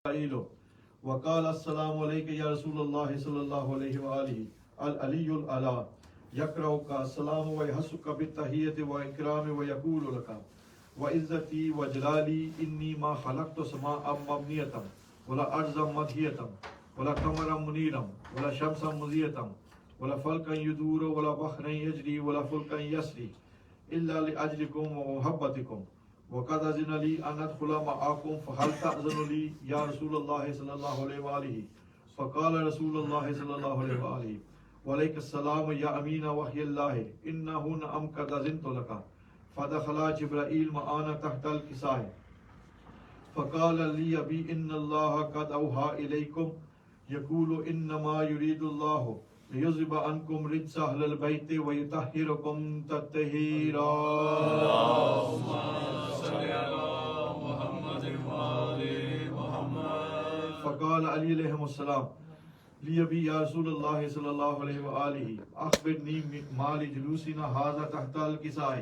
وقال السلام علیکم یا رسول اللہ صلی اللہ علیہ وآلہ العلی العلا یقرؤک السلام ویحسک بالتحیۃ واکرام ویقول لک وعزتی وجلالی انی ما خلقت سماء مبنیۃ ولا ارضا مدحیۃ ولا قمرا منیرا ولا شمسا مضیۃ ولا فلکا یدور ولا بحرا یجری ولا فلکا یسری الا لاجلکم ومحبتکم وقد اذن لی ان ادخل معکم فهل تأذن لی یا رسول اللہ صلی اللہ علیہ وآلہ فقال رسول اللہ صلی اللہ علیہ وآلہ وعلیک السلام یا امین وحی اللہ انہ نعم قد اذنت لک فدخل جبرائیل معانا تحت الکساء فقال لی ابی ان اللہ قد اوحى الیکم یقول انما یرید اللہ لیذهب عنکم رجس اہل البیت ویطہرکم تطہیرا فقال علی علیہ السلام لی ابی یا رسول اللہ صلی اللہ علیہ وآلہ اخبرنی ما لجلوسنا ھذا تحت الکساء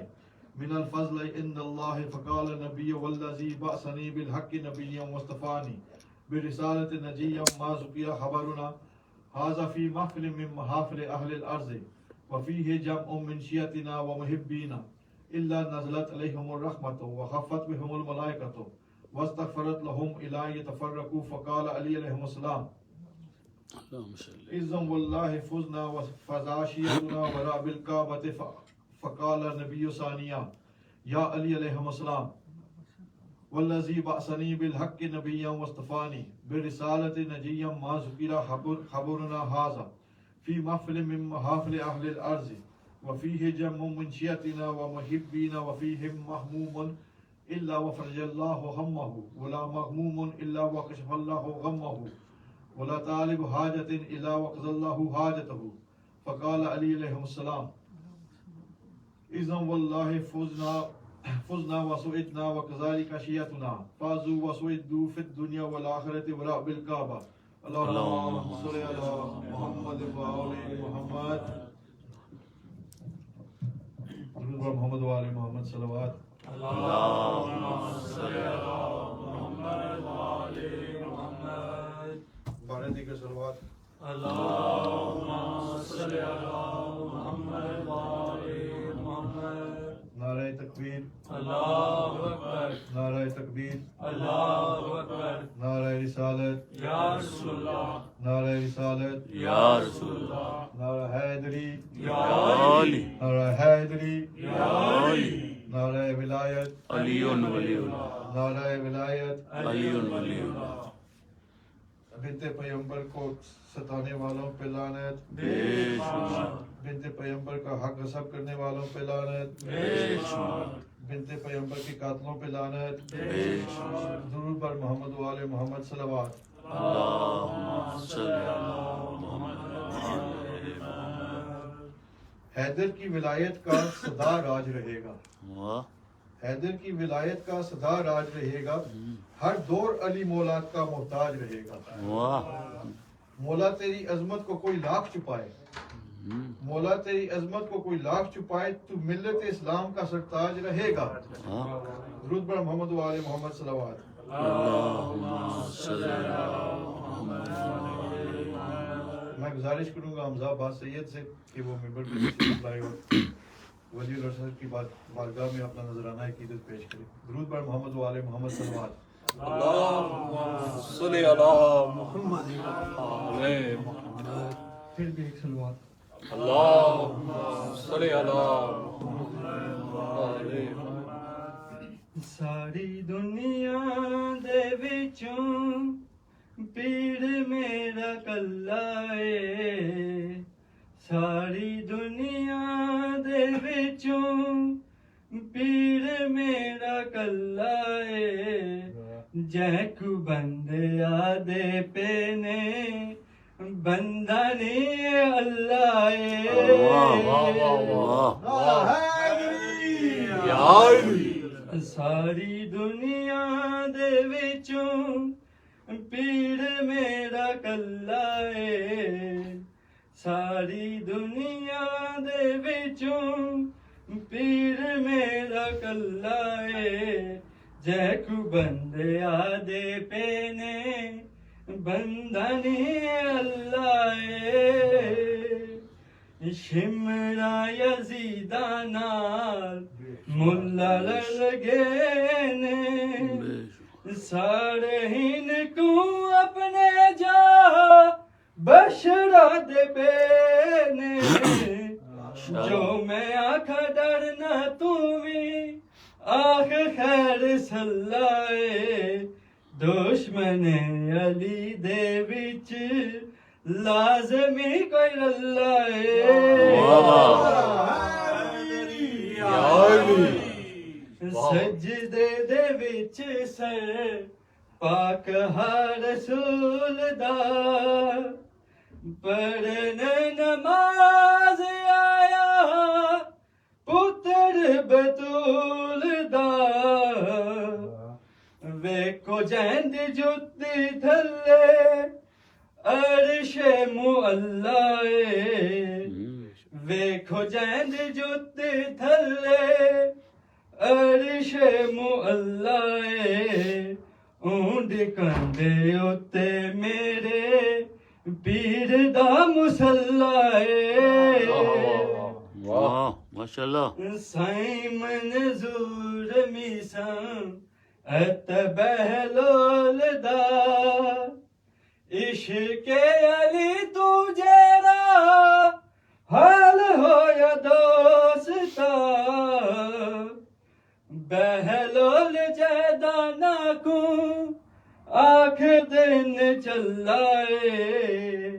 من الفضل عند اللہ فقال نبی والذی بعثنی بالحق نبیا واصطفانی برسالۃ نجیا ما ذکر خبرنا ھذا فی محفل من محافل اہل الارض وفیہ جمع من شیعتنا ومحبینا الا نزلت علیہم الرحمۃ وخفت بهم الملائکۃ واستغفرت لهم الى يتفرقوا فقال علی علیہ السلام اذن واللہ فزنا وفزاشیتنا وراء بالکعبۃ فقال نبی ثانیہ یا علی علیہ السلام والذی بعثنی بالحق نبیا واصطفانی برسالۃ نجیا ما ذکر خبرنا ھذا فی محفل من محافل اہل الارض وفیہ جمع من شیعتنا ومحبینا وفیہم محموم الا وفرج اللہ غمہ ولا مغموم الا وکشف اللہ غمہ ولا طالب حاجت الا وقضى اللہ حاجتہ فقال علی علیہ السلام اذن واللہ فزنا وسعدنا وكذلك شیعتنا فازوا وسعدوا في الدنيا والآخرة وراء بالكعبة اللهم صل على محمد وآل محمد محمد وآل محمد صلوات اللهم صل على محمد وآل محمد بارہ دیگر صلوات اللهم صل على محمد وآل محمد نعرہ تکبیر اللہ اکبر نعرہ تکبیر اللہ اکبر نعرہ رسالت یا رسول اللہ نعرہ رسالت یا رسول اللہ نعرہ حیدری یا علی نعرہ حیدری یا علی نعرہ ولایت علی ولی اللہ نعرہ ولایت علی ولی اللہ بنت پیغمبر کو ستانے والوں پہ لعنت بے شمار بنت پیغمبر کا حق غصب کرنے والوں پہ لعنت بے شمار بنت پیغمبر کے قاتلوں پہ لعنت بے شمار درود بر محمد و آل محمد صلوات اللہم صل علی محمد حیدر کی ولایت کا صدا راج رہے گا حیدر کی ولایت کا صدا راج رہے گا ہر دور علی مولا کا محتاج رہے گا مولا تیری عظمت کو کوئی لاکھ چھپائے مولا تیری عظمت کو کوئی لاکھ چھپائے تو ملت اسلام کا سرتاج رہے گا درود بر محمد و آل محمد صلوات میں گزارش کروں گا حمزہ عباس سید سے کہ وہ ممبر پہ تشریف لائے اور ولی اللہ کی بارگاہ میں اپنا نذرانہ عقیدت پیش کرے درود بر محمد و آل محمد صلوات اللہم صلی علی محمد وآل محمد پھر بھی ایک صلوات اللہم صلی علی محمد وآل محمد ساری دنیا دے وچوں پیر میرا کلا اے ساری دنیا دے وچوں پیر میرا کلا اے جے کو بندے آدے پینے بندہ نہیں اللہ اے ساری دنیا دے وچوں پیر میرا کلا اے ساری دنیا دے وچوں پیر میرا کلا اے جیکو بندے آدے پینے بندانی اللہ شمرا یزیدانال ملا لگینے سارے ہن کو اپنے جا بشرا دے پینے جو میں آکھا ڈرنا تمہیں آخ خیر سلائے دشمن علی دے وچ لازمی کوئی رلائے سجدے دے وچ سر پاک ہر رسول دا پڑھن نماز آیا پتر بطول دا ویکو جہند جتی تھلے عرش معلا ویکھو جہند جتی تھلے عرش معلا اونڈ کندے اتے میرے پیر دا مصلا واہ ماشاءاللہ سائیں منظور میسان اتبہلول دا عشق علی تجھے حال ہو یا دوستا بہلول جیدانا کو آنکھ دن چلائے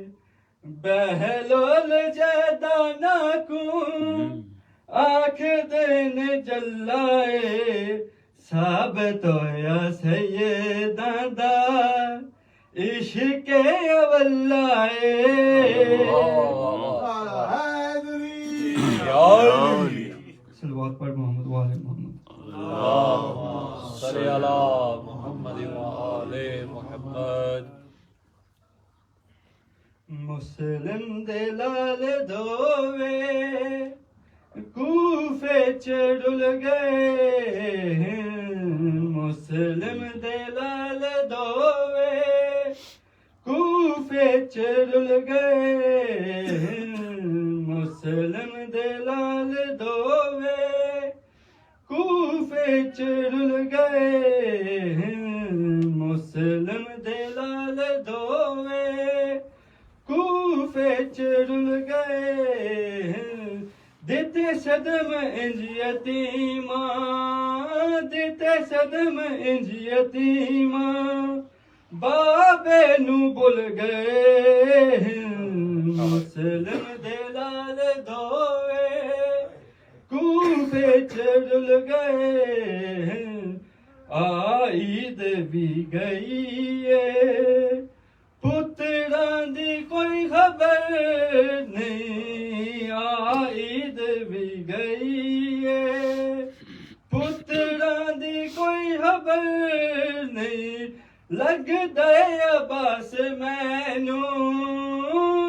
بہلول جیدانا کو آنکھ دن چلائے ثابت ہویا سیداں دا عشق اولائے صلوات پڑھ محمد وآل محمد صلی علی محمد وآل محمد مسلم دلال دوے کوفے چڑل گئے مسلم دلال دوے کوفے چڑل گئے مسلم دلال دوے کوفے چڑل گئے مسلم دلال دوے کوفے چڑل گئے دیتے صدم انج یتیماں دیتے صدم انج یتیماں بابے نو بھول گئے مسلم دلال دوے کوفے چڑل گئے عید بھی گئی ہے پتران دی کوئی خبر نہیں عید بھی گئی ہے پتران دی کوئی خبر نہیں لگ دے عباس مینوں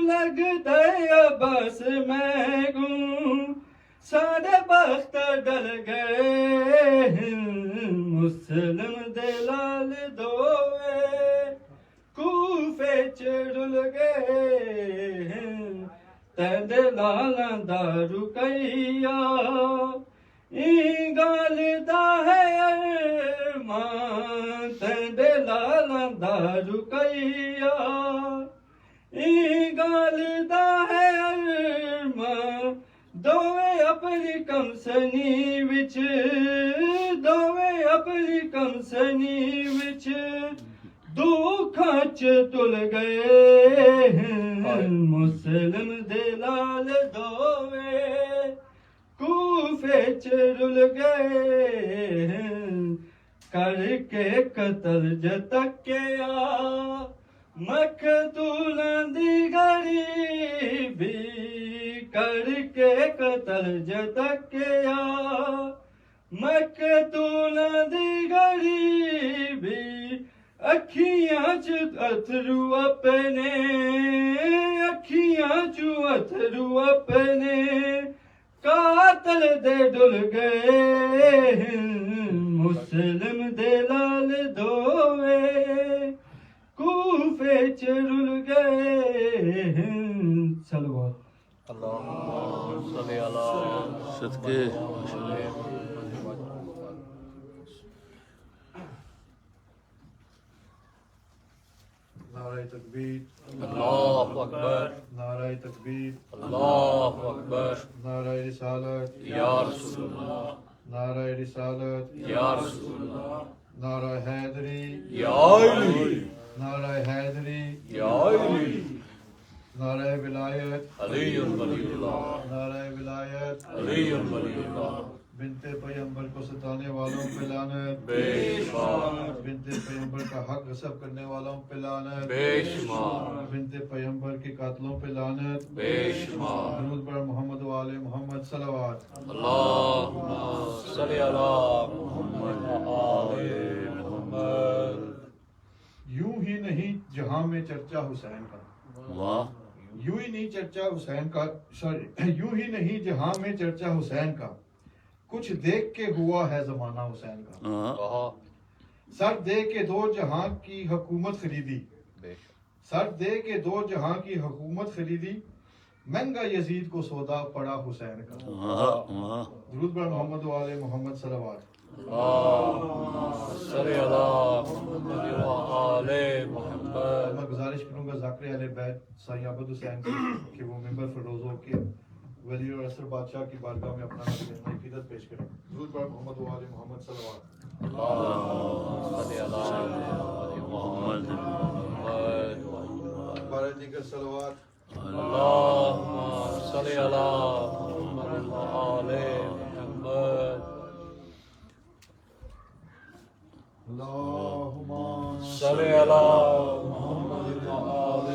لگ دے عباس مینوں سارے بخت ڈل گئے مسلم دلال دوے کوفے چڑل گئے تیرے لالاں دا رکیا گال دا ہے ارمان تیرے لالاں دا رکیا گال دا ہے ارمان دوے اپنی کم سنی وچ دوے اپنی کم سنی وچ دکھاں چ تل گئے مسلم دلال دوے کوفے چڑل گئے کر کے قتل جتکیا مقتولاں دی غریبی کر کے قتل جتکیا مقتولاں دی غریبی اکھیاں چ اتھرو اپنے اکھیاں چ اتھرو اپنے قاتل دے ڈل گئے مسلم دے لال دوے کوفے چ رل گئے صلوات اللهم صل على صدقے نعرہ تکبیر، اللہ اکبر نعرہ تکبیر، اللہ اکبر نعرہ رسالت، یا رسول اللہ نعرہ رسالت، یا رسول اللہ نعرہ حیدری، یا علی نعرہ حیدری، یا علی نعرہ ولایت، علی ولی اللہ نعرہ ولایت، علی ولی اللہ بنت پیغمبر کو ستانے والوں پہ لعنت، بے شمار بنت پیغمبر کا حق غصب کرنے والوں پہ لعنت، بے شمار بنت پیغمبر کے قاتلوں پہ لعنت، بے شمار درود پر محمد و آل محمد صلوات۔ اللهم صل على محمد وآل محمد یوں ہی نہیں جہاں میں چرچا حسین کا، واہ یوں ہی نہیں چرچا حسین کا، سوری یوں ہی نہیں جہاں میں چرچا حسین کا، کچھ دیکھ کے ہوا ہے زمانہ حسین کا، کہا سر دے کے دو جہاں کی حکومت خریدی، بے شک سر دے کے دو جہاں کی حکومت خریدی، مہنگا یزید کو سودا پڑا حسین کا۔ واہ واہ درود بر محمد و آل محمد صلوات۔ اللهم صل على محمد وآل محمد میں گزارش کروں گا ذاکر اہل بیت سائیں عبد حسین کی کہ وہ ممبر فروزوں کے ولی اور اثر بادشاہ کی بارگاہ میں اپنا عقیدت پیش کریں۔ درود بر محمد و آل محمد صلوات۔ اللهم صل على محمد محمد بارہ دیگر صلوات۔ اللهم صل على محمد وآل محمد اللہم صل على محمد وآل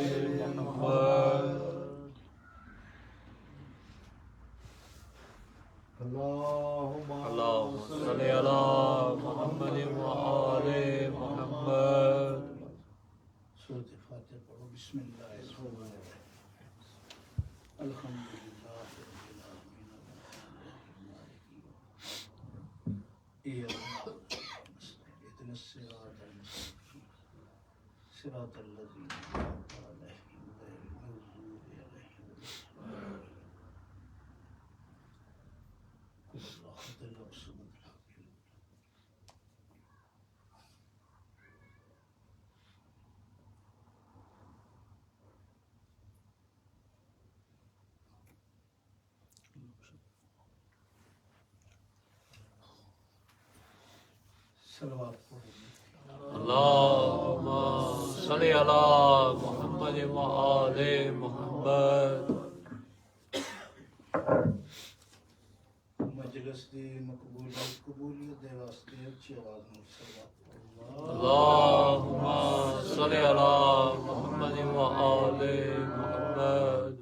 محمد اللهم صل على محمد وآل محمد سورۃ فاتحہ پڑھو۔ بسم اللہ الرحمن الرحیم الحمدللہ رب العالمین اهدنا الصراط المستقیم صراط الذین انعمت علیہم غیر المغضوب علیہم ولا الضالین۔ صلوات پڑھو۔ اللهم صل على محمد وآل محمد مجلس دی قبولیت دے واسطے اچھی آواز میں صلوات پڑھو۔ اللهم صل على محمد وآل محمد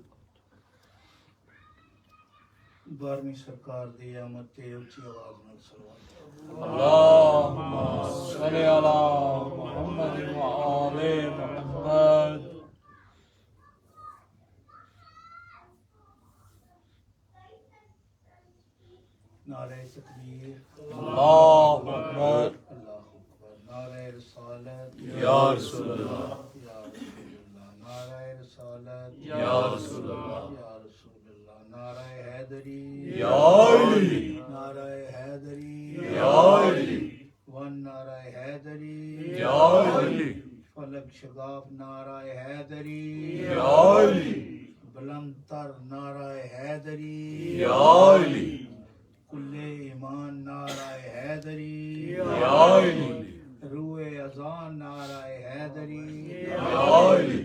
بارہویں سرکار دی آمد تے اچھی آواز میں صلوات پڑھو۔ اللهم صل على محمد وآل محمد نعرہ تکبیر، اللہ اکبر اللہ اکبر، نعرہ رسالت، یا رسول اللہ یا رسول اللہ، نعرہ رسالت، یا رسول اللہ یا رسول اللہ، نعرہ حیدری، یا علی نعرہ حیدری، یا علی ون نعرہ حیدری، یا علی فلک شگاف نعرہ حیدری، یا علی بلند تر نعرہ حیدری، یا علی کل ایمان نعرہ حیدری، یا علی روح اذان نعرہ حیدری، یا علی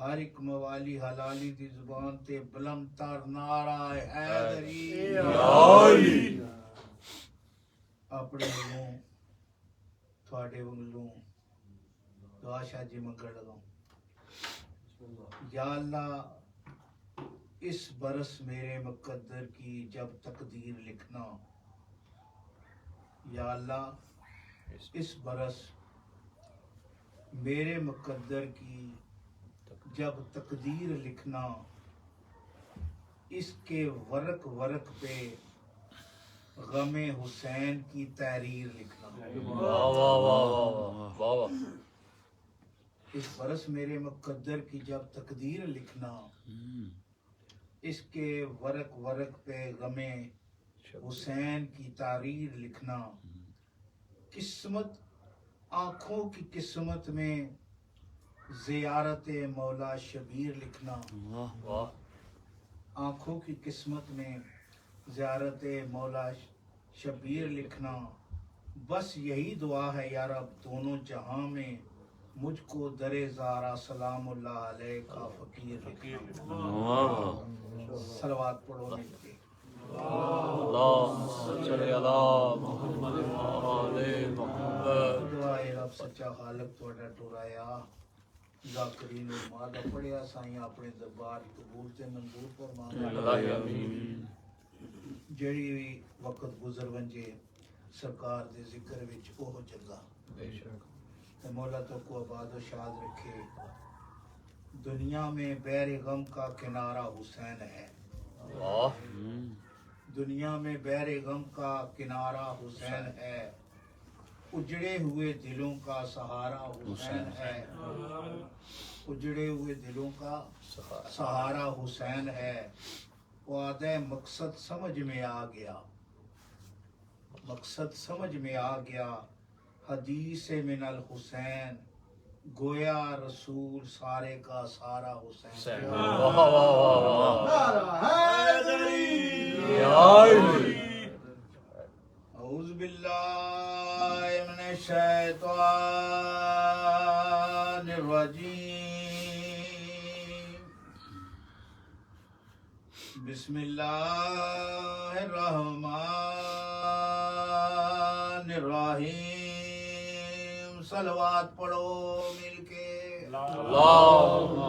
ہر ایک موالی حلالی دی زبان تے بلند تر نعرہ حیدری، یا علی اپنے ولوں تھوڑے ولوں دعا شاہ جی منگڑ لگاؤں۔ یا اللہ اس برس میرے مقدر کی جب تقدیر لکھنا، یا اللہ اس برس میرے مقدر کی جب تقدیر لکھنا، اس کے ورق ورق پہ غم حسین کی تحریر لکھنا واہ واہ واہ واہ واہ واہ اس برس میرے مقدر کی جب تقدیر لکھنا اس کے ورق ورق پہ غم حسین کی تحریر لکھنا قسمت آنکھوں کی قسمت میں زیارت مولا شبیر لکھنا واہ آنکھوں کی قسمت میں زیارت مولا شبیر لکھنا بس یہی دعا ہے یا رب دونوں جہاں میں مجھ کو در زارا سلام اللہ علیہ کا فقیر لکھنا صلوات پڑھو مل کے اللہم صلی علی محمد وآل محمد دعائے رب سچا خالق توڑا ٹورایا ذاکرین و مادہ پڑھیا سائیں اپنے دربار قبول تے منظور فرمانا الہی آمین جڑی ہوئی وقت گزر ونجے سرکار دے ذکر وچ اوہ جگہ بے شک تے مولا تو کو آباد و شاد رکھے دنیا میں بیر غم کا کنارہ حسین ہے واہ دنیا میں بیر غم کا کنارہ حسین ہے اجڑے ہوئے دلوں کا سہارا حسین ہے اجڑے ہوئے دلوں کا سہارا حسین ہے وعدہ مقصد سمجھ میں آ گیا مقصد سمجھ میں آ گیا حدیث من الحسین گویا رسول سارے کا سارا حسین واہ واہ واہ واہ یا علی اعوذ باللہ من الشیطان الرجیم بسم اللہ الرحمن الرحیم صلوات پڑھو مل کے اللہم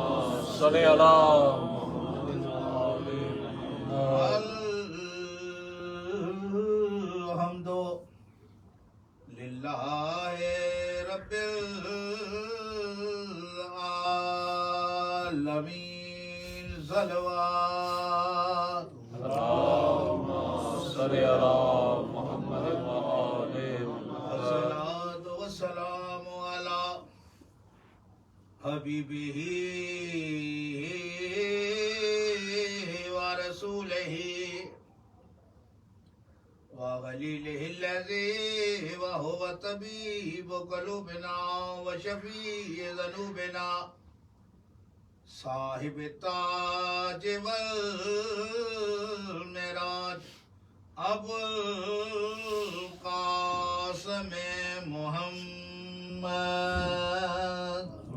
صلی علی محمد وآل محمد الحمد للہ رب العالمین صلوات اللہم صلی علی محمد وآل محمد والصلاة والسلام على حبیبہ ورسولہ وخلیلہ الذی وهو طبیب قلوبنا وشفیع ذنوبنا صاحب التاج والمعراج ابو القاسم محمد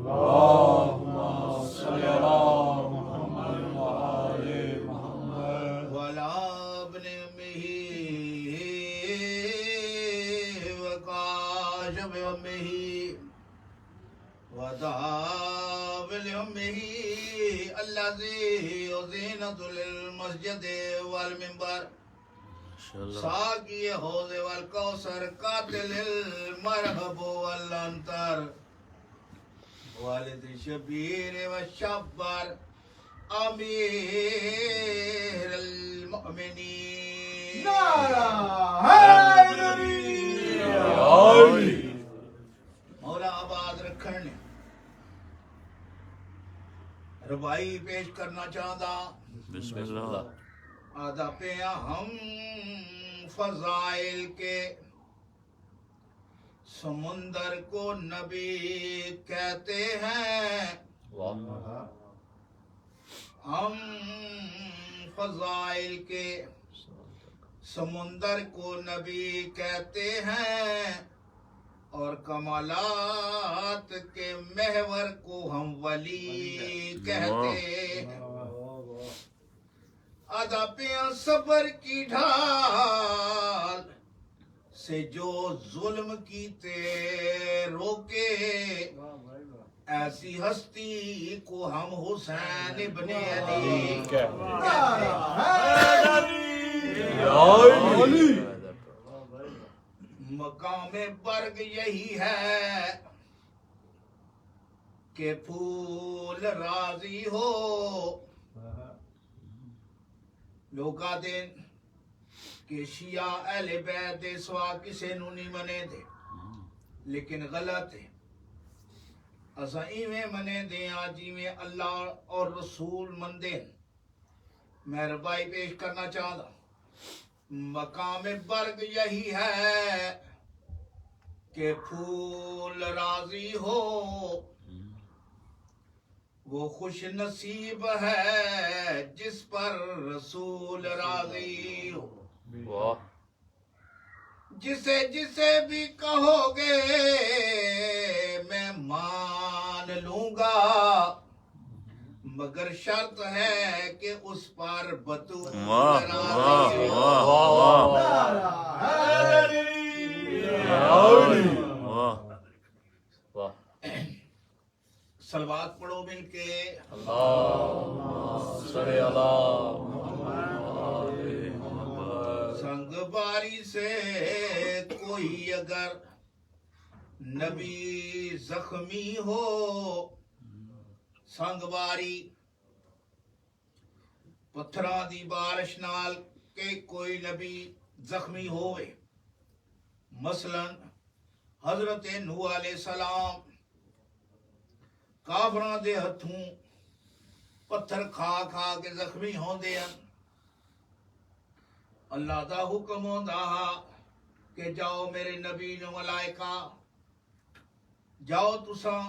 اللہم صلی علی محمد وآل محمد وعلى ابن امه وكاشف امه وذهاب لامه الذي زينة للمسجد والمنبر ساقي حوض والكوثر قاتل المرحب والانتر والد شبیر والشبر امیر المؤمنین مولا آباد رکھن نے ربائی پیش کرنا چاہتا بسم اللہ آدھا پہ ہم فضائل کے سمندر کو نبی کہتے ہیں ہم فضائل کے سمندر کو نبی کہتے ہیں اور کمالات کے محور کو ہم ولی کہتے ہیں اداپیاں صبر کی ڈھال سے جو ظلم کیتے روکے ایسی ہستی کو ہم حسین ابن علی کہتے ہیں مقام برگ یہی ہے کہ پھول راضی ہو لوگا دین کہ شیعہ اہل بیت دے سوا کسے نو نہیں منے دے، لیکن غلط ہے۔ اساں ایویں منے دے ہاں جیویں اللہ اور رسول مندے۔ میں ربائی پیش کرنا چاہتا مقام برگ یہی ہے کہ پھول راضی ہو، وہ خوش نصیب ہے جس پر رسول راضی ہو۔ واہ جسے جسے بھی کہو گے میں مان لوں گا، مگر شرط ہے کہ اس پر بطول واہ راضی ہو۔ واہ واہ واہ صلوات پڑھو مل کے۔ اللہم صلی علی محمد۔ سنگ باری سے کوئی اگر نبی زخمی ہو، سنگ باری پتھراں دی بارش نال کہ کوئی نبی زخمی ہوئے، مثلا حضرت نوح علیہ السلام کافراں دے ہتھوں پتھر کھا کھا کے زخمی ہوندے ہیں، اللہ دا حکم ہوندا کہ جاؤ میرے نبی نو ملائکہ جاؤ تساں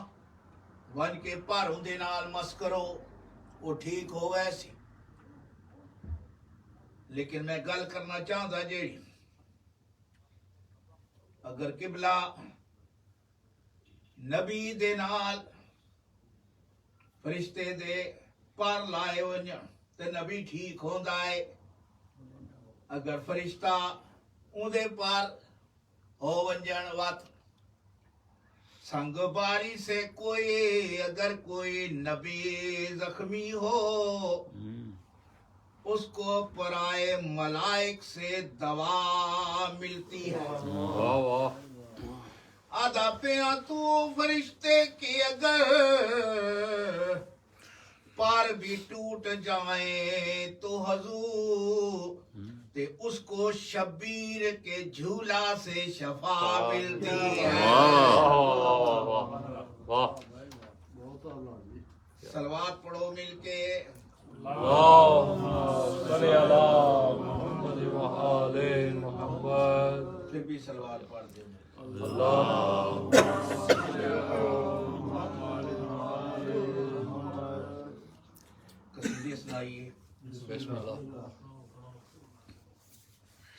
ون کے پاروں دے نال مس کرو، وہ ٹھیک ہو ویسی۔ لیکن میں گل کرنا چاہتا جیڑی اگر قبلہ نبی دے نال فرشتے دے پر لائے ونجن تے نبی ٹھیک ہوندا ہے، اگر فرشتہ اندے پر ہو ونجن وات سنگ باری سے کوئی اگر کوئی نبی زخمی ہو، اس کو پرائے ملائک سے دوا ملتی ہے۔ واہ واہ آدھا پیاں تو فرشتے کی اگر پار بھی ٹوٹ جائیں تو حضور تے اس کو شبیر کے جھولا سے شفا ملتی ہے۔ واہ صلوات پڑھو مل کے۔ اللہم صلی علی محمد وآل محمد۔ پھر بھی صلوات پڑھ دیں۔ اللہم قصیدے سنائیے، بسم اللہ۔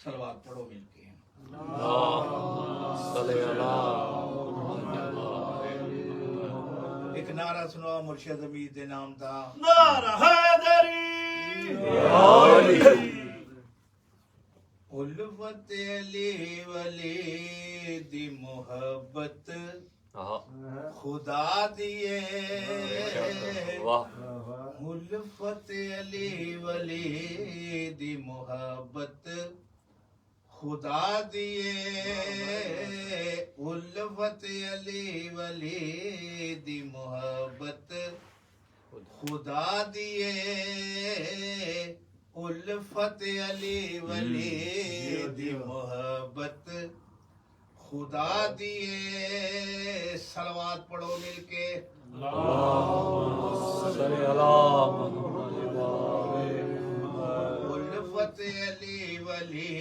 صلوات پڑھو مل کے۔ اللہم صلی علی محمد وآل محمد۔ ایک نعرہ سنو مرشد امید دے نام دا۔ نعرہ حیدری الفت علی ولی دی محبت خدا دیے، واہ الفت علی ولی دی محبت خدا دیے، الفت علی ولی دی محبت خدا دیے، الفت علی ولی دی محبت خدا دیے۔ صلوات پڑھو مل کے۔ اللہم صلی علی محمد وآل محمد۔ الفت علی ولی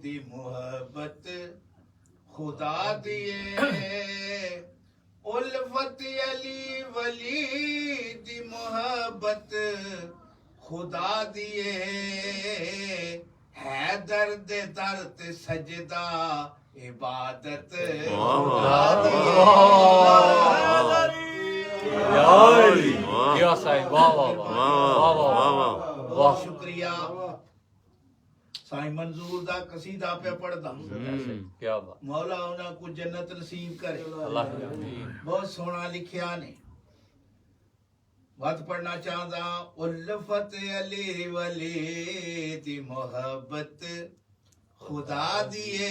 دی محبت خدا دیے، الفت علی ولی دی محبت خدا دیے، ہے درد درد سجدہ عبادت خدا دیے۔ یا صاحب واہ واہ واہ واہ واہ بہت شکریہ۔ سائیں منظور دا قصیدہ پہ پڑھدا، کیا بات، مولا انہاں کو جنت نصیب کرے۔ اللہ کی امین۔ بہت سونا لکھیا نے، بات پڑھنا چاہتا۔ الفت علی ولی دی محبت خدا دیے،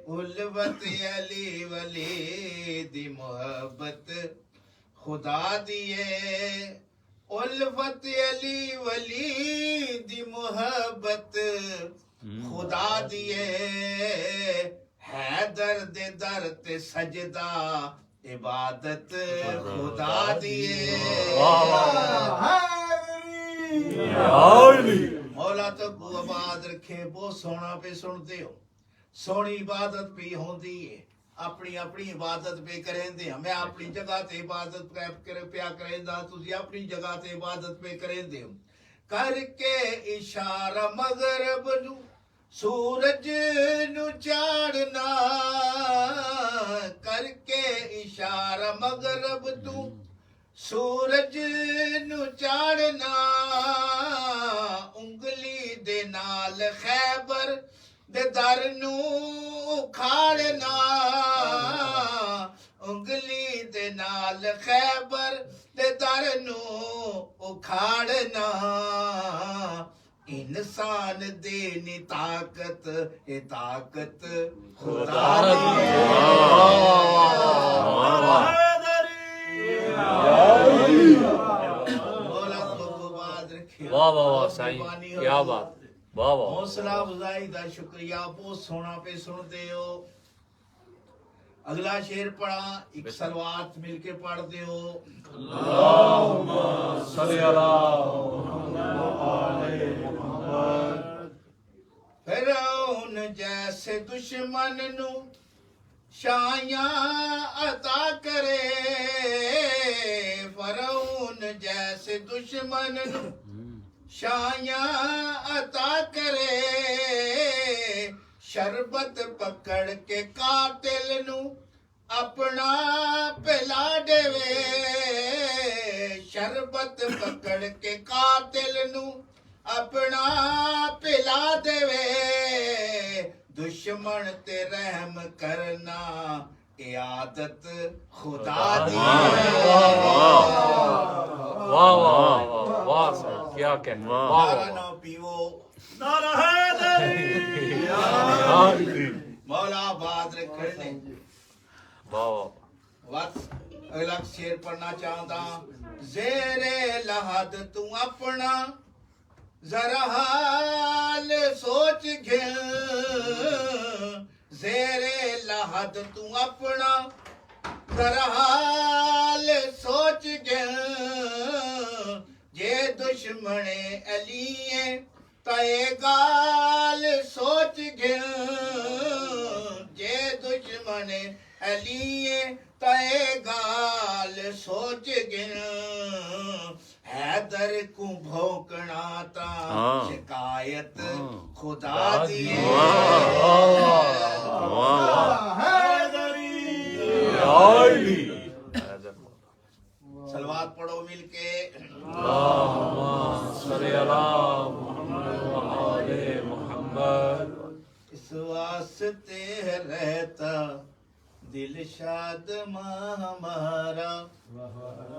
الفت علی ولی دی محبت خدا دیے، الفت علی ولی دی محبت خدا دیے حیدر دے در تے سجدہ عبادت خدا دیے مولا تو آباد رکھے بہت سونا پہ سنتے ہو سونی عبادت پہ ہوندی ہے اپنی اپنی عبادت پہ کریں دے میں اپنی جگہ تے عبادت پیا کریں دا تسی اپنی جگہ تے عبادت پہ کریں دے کر کے اشارہ مغرب نو سورج نو چاڑنا کر کے اشارہ مغرب تو سورج نو چاڑنا انگلی دے نال خیبر دے در نو اکھاڑنا انگلی دے نال خیبر دے در نو اکھاڑنا انسان دینی طاقت اے طاقت خدا دی مولا تو بات رکھے واہ واہ واہ سائیں کیا بات واہ واہ حوصلہ افزائی دا شکریہ بہت سونا پہ سنتے ہو اگلا شعر پڑھا ایک سلوات مل کے پڑھتے ہو اللہم صلی اللہ فرعون جیسے دشمن نو شایاں عطا کرے فرعون جیسے دشمن نو شایاں عطا کرے شربت پکڑ کے قاتل نو اپنا پلا دے شربت پکڑ کے قاتل نو اپنا پلا دے دشمن تے رحم کرنا اے عادت خدا دی واہ واہ واہ واہ سائیں کیا کہنا واہ واہ نہ پیو نعرہ حیدری مولا آباد رکھنے واہ واہ وقت اگلا شیر پڑھنا چاہتا زیر لحد تو اپنا ذرا حال سوچ گیا زیر لحد تو اپنا ذرا حال سوچ گیا جے دشمن علی تے گال سوچ گیا جے دشمن علی تے گال سوچ گیا حیدر کو بھوکنا تا شکایت خدا دی سلوات پڑھو مل کے اللہم صلی اللہ محمد اس واسطے رہتا دل شاد ماں ہمارا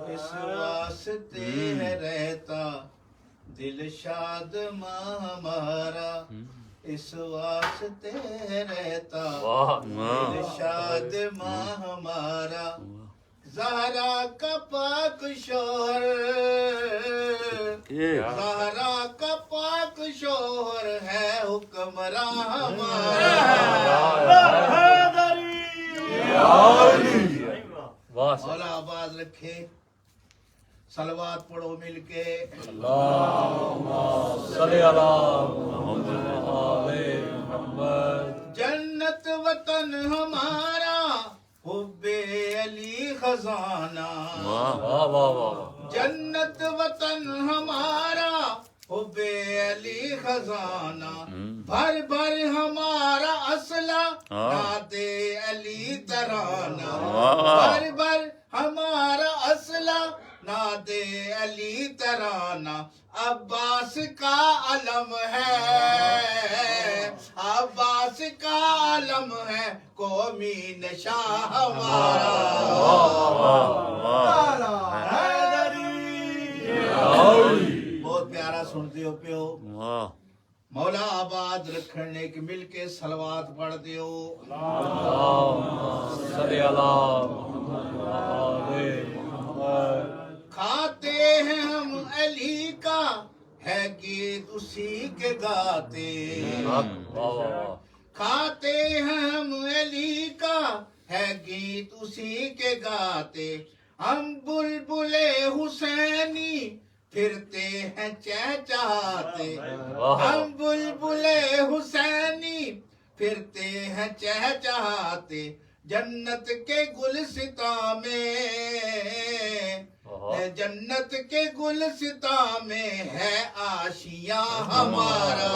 اس واسطے رہتا دل شاد ماں ہمارا اس واسطے رہتا دل شاد ماں ہمارا زہرا کا پاک شوہر زہرا کا پاک شوہر ہے حکمراں ہمارا مولا آباد رکھے صلوات پڑھو مل کے اللہم صلی اللہ محمد جنت وطن ہمارا حب علی خزانہ واہ واہ واہ جنت وطن ہمارا حب علی خزانہ بھر بھر ہمارا اسلحہ نعت علی ترانہ بھر بھر ہمارا اسلحہ نعت علی ترانہ عباس کا علم ہے عباس کا علم ہے قومی نشاں ہمارا بہت پیارا سنتے ہو پیو مولا آباد رکھنے کے مل کے صلوات پڑھ دیو اللہم صلی اللہ محمد کھاتے ہیں ہم گیت اسی کے گاتے واہ واہ کھاتے ہیں ہم علی کا ہے گیت اسی کے گاتے ہم بلبل حسینی پھرتے ہیں چہچہاتے ہم بلبل حسینی پھرتے ہیں چہچہاتے جنت کے گلستاں میں جنت کے گلستاں میں ہے آشیاں ہمارا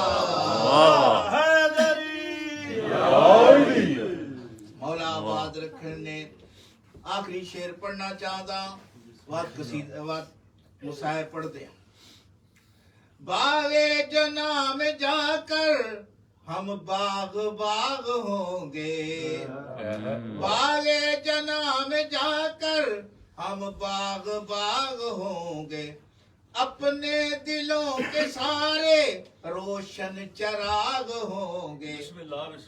مولا آباد رکھنے آخری شعر پڑھنا چاہتا وقت قصید وقت مسائل پڑھ دیں باغ جنا میں جا کر ہم باغ باغ ہوں گے باغ جنا میں جا کر ہم باغ باغ ہوں گے اپنے دلوں کے سارے روشن چراغ ہوں گے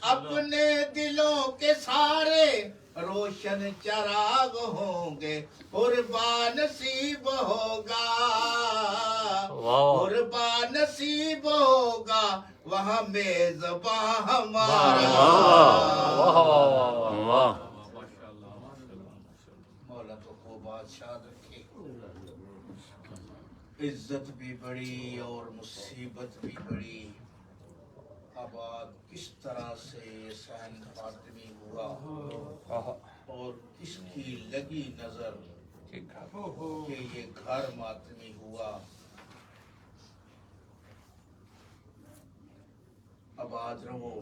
اپنے دلوں کے سارے روشن چراغ ہوں گے قربان نصیب ہوگا قربان نصیب ہوگا وہاں میزباں ہمارا مولا تو کو بادشاہ رکھے عزت بھی بڑی اور مصیبت بھی بڑی آباد کس طرح سے حسین فاطمی ہوا اور کس کی لگی نظر کہ یہ گھر ماتمی ہوا آباد رہو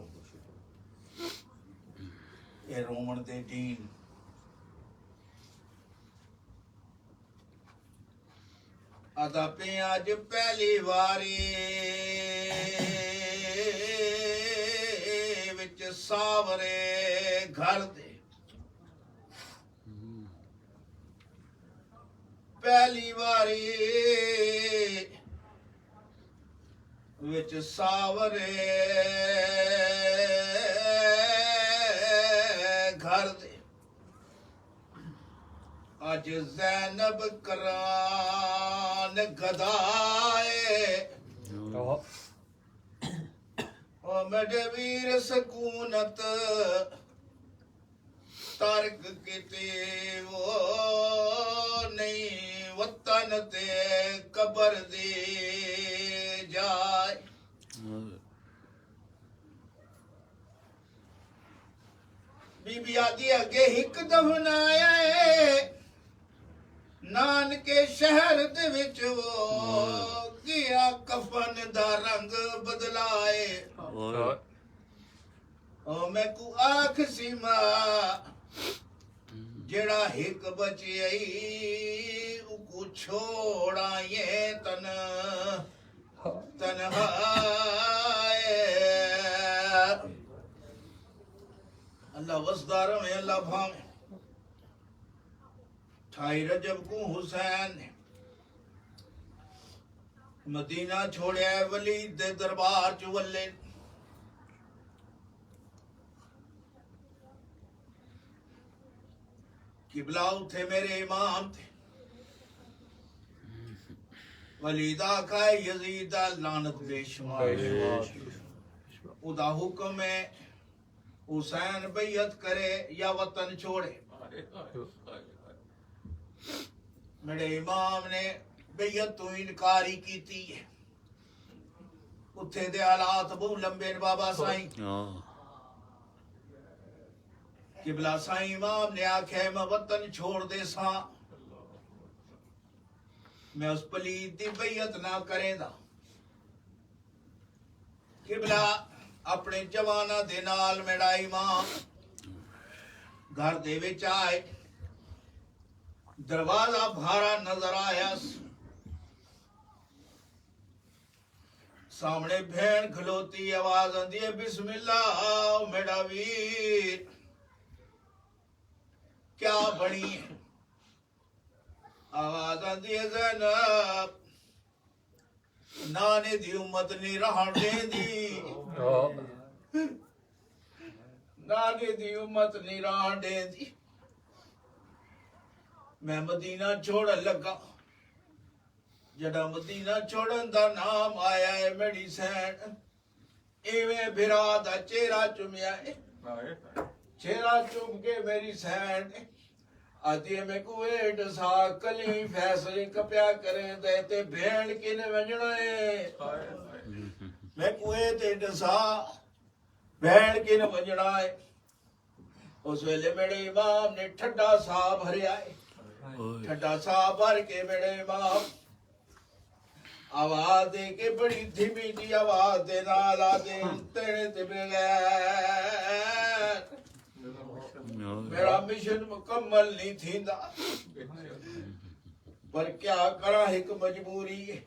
اے رومن دے دین ادا پہ آج پہلی واری وچ ساورے گھر دے پہلی واری وچ ساورے گھر دے اج زینب کران گدائے او میرے ویر سکونت ترک کیتے وہ نہیں وطن تے قبر دی جائے بی بی آدھی اگے ہک دفنایا ہے نانکے شہر دے وچ وہ گیا کفن دا رنگ بدلائے او میں کو آنکھ سی ماں جڑا ہک بچی آئی او کو چھوڑا یہ تنہائے اللہ وسدار میں اللہ بھامے 28 رجب کو حسین نے مدینہ چھوڑیا ہے ولید دے دربار چولے قبلہ تھے میرے امام تھے ولید آقا یزید لعنت بے شمار ادا حکم ہے حسین بیعت کرے یا وطن چھوڑے میرے امام نے بیعت تو انکاری کیتی ہے اتھے دے حالات بہت لمبے بابا سائیں قبلہ سائیں امام نے آکھے میں وطن چھوڑ دے ساں میں اس پلید دی بیعت نہ کریں دا قبلہ اپنے جوانہ دے نال میرا امام گھر دے وچ آئے دروازہ بھارا نظر آیا سامنے بھین کھلوتی آواز آندی ہے بسم اللہ میرا ویر کیا بنی ہے آواز آندی ہے زینب نانے دی امت نہیں رہن دے دی نانے دی امت نہیں رہن دے دی میں مدینہ چھوڑ لگا جڑا مدینہ چھوڑن دا نام آیا ہے میری سین ایویں بھرا دا چہرہ چومیا ہے چہرہ چوم کے میری سین آدھی میں کویٹ سا کلی فیصلے کپیا کریں دے تے بھیڑ کی نے وجنا ہے میں کویت ڈسا بھیڑ کی نے وجنا ہے اس ویلے میرے امام نے ٹھڈا سا بھریا ہے ٹھڈا سا بھر کے میرے امام آواز دے کے بڑی دھیمی جی آواز دے نالا دے تیرے تے بغیر میرا مشن مکمل نہیں تھیندا پر کیا کرا ایک مجبوری ہے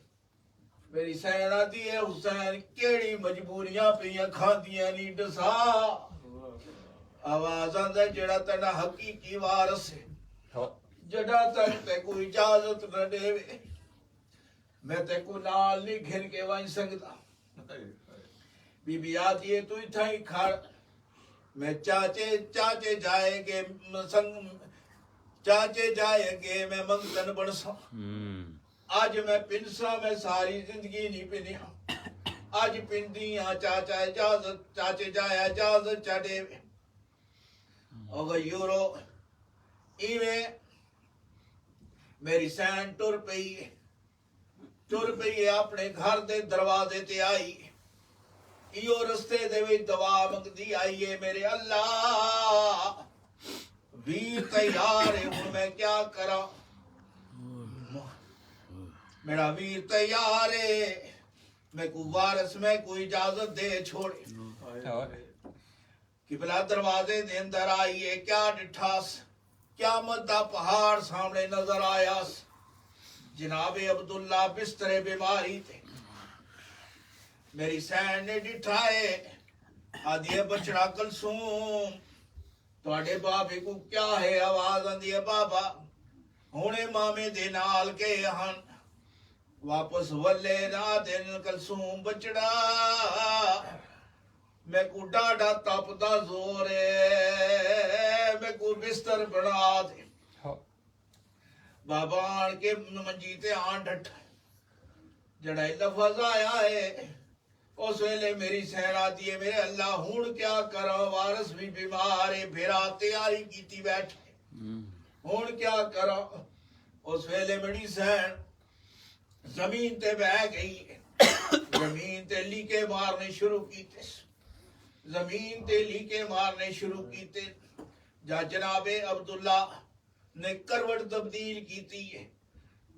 میری سینا دی ہے حسین کیڑی مجبوریاں پیاں کھاندیاں نہیں ڈسا آواز آندا جڑا تیرا حقیقی وارث ہے جڑا تک تے کوئی اجازت نہ دے میں تے کو نال نہیں گھن کے وائن سکتا بی بی آتی ہے تو اتھا ہی کھڑ میں چاچے جائیں گے چاچے جائیں گے میں منگتن بڑسا آج میں پنسا میں ساری زندگی نہیں پنیا آج پندیاں چاچا اجازت چاچے جائے اجازت چاڑے اگر یورو ایویں میری سین ٹر پئی اپنے گھر دے دروازے تے آئی ایو رستے دے وچ دعا منگدی آئی ہے میرے اللہ ویر تیار ہے ہن میں کیا کراں میرا ویر تیار ہے میں کو وارث میں کوئی اجازت دے چھوڑے قبلہ دروازے دے اندر آئی ہے کیا ڈٹھاس قیامت دا پہاڑ سامنے نظر آیا جناب عبداللہ بستر بیماری تھے میری سین نے ڈٹھائے آدھی بچڑا کلثوم تواڈے بابے کو کیا ہے آواز آندی ہے بابا ہونے مامے دے نال کے ہن واپس ولے نہ دن کلثوم بچڑا میں کو ڈاڈا تپدا زور ہے میں کو بستر بنا دے بابا آن کے منجی تے آن ڈٹ جڑا لفظ آیا ہے اس ویلے میری سین آتی ہے میرے اللہ ہون کیا کرا وارث بھی بیمار ہے بھیرا تیاری کیتی بیٹھے ہون کیا کرا اس ویلے میری سین زمین تے بہ گئی زمین تے لیکے مارنے شروع کیتے زمین تے لیکے مارنے شروع کیتے جا جناب عبداللہ نے کروٹ تبدیل کیتی ہے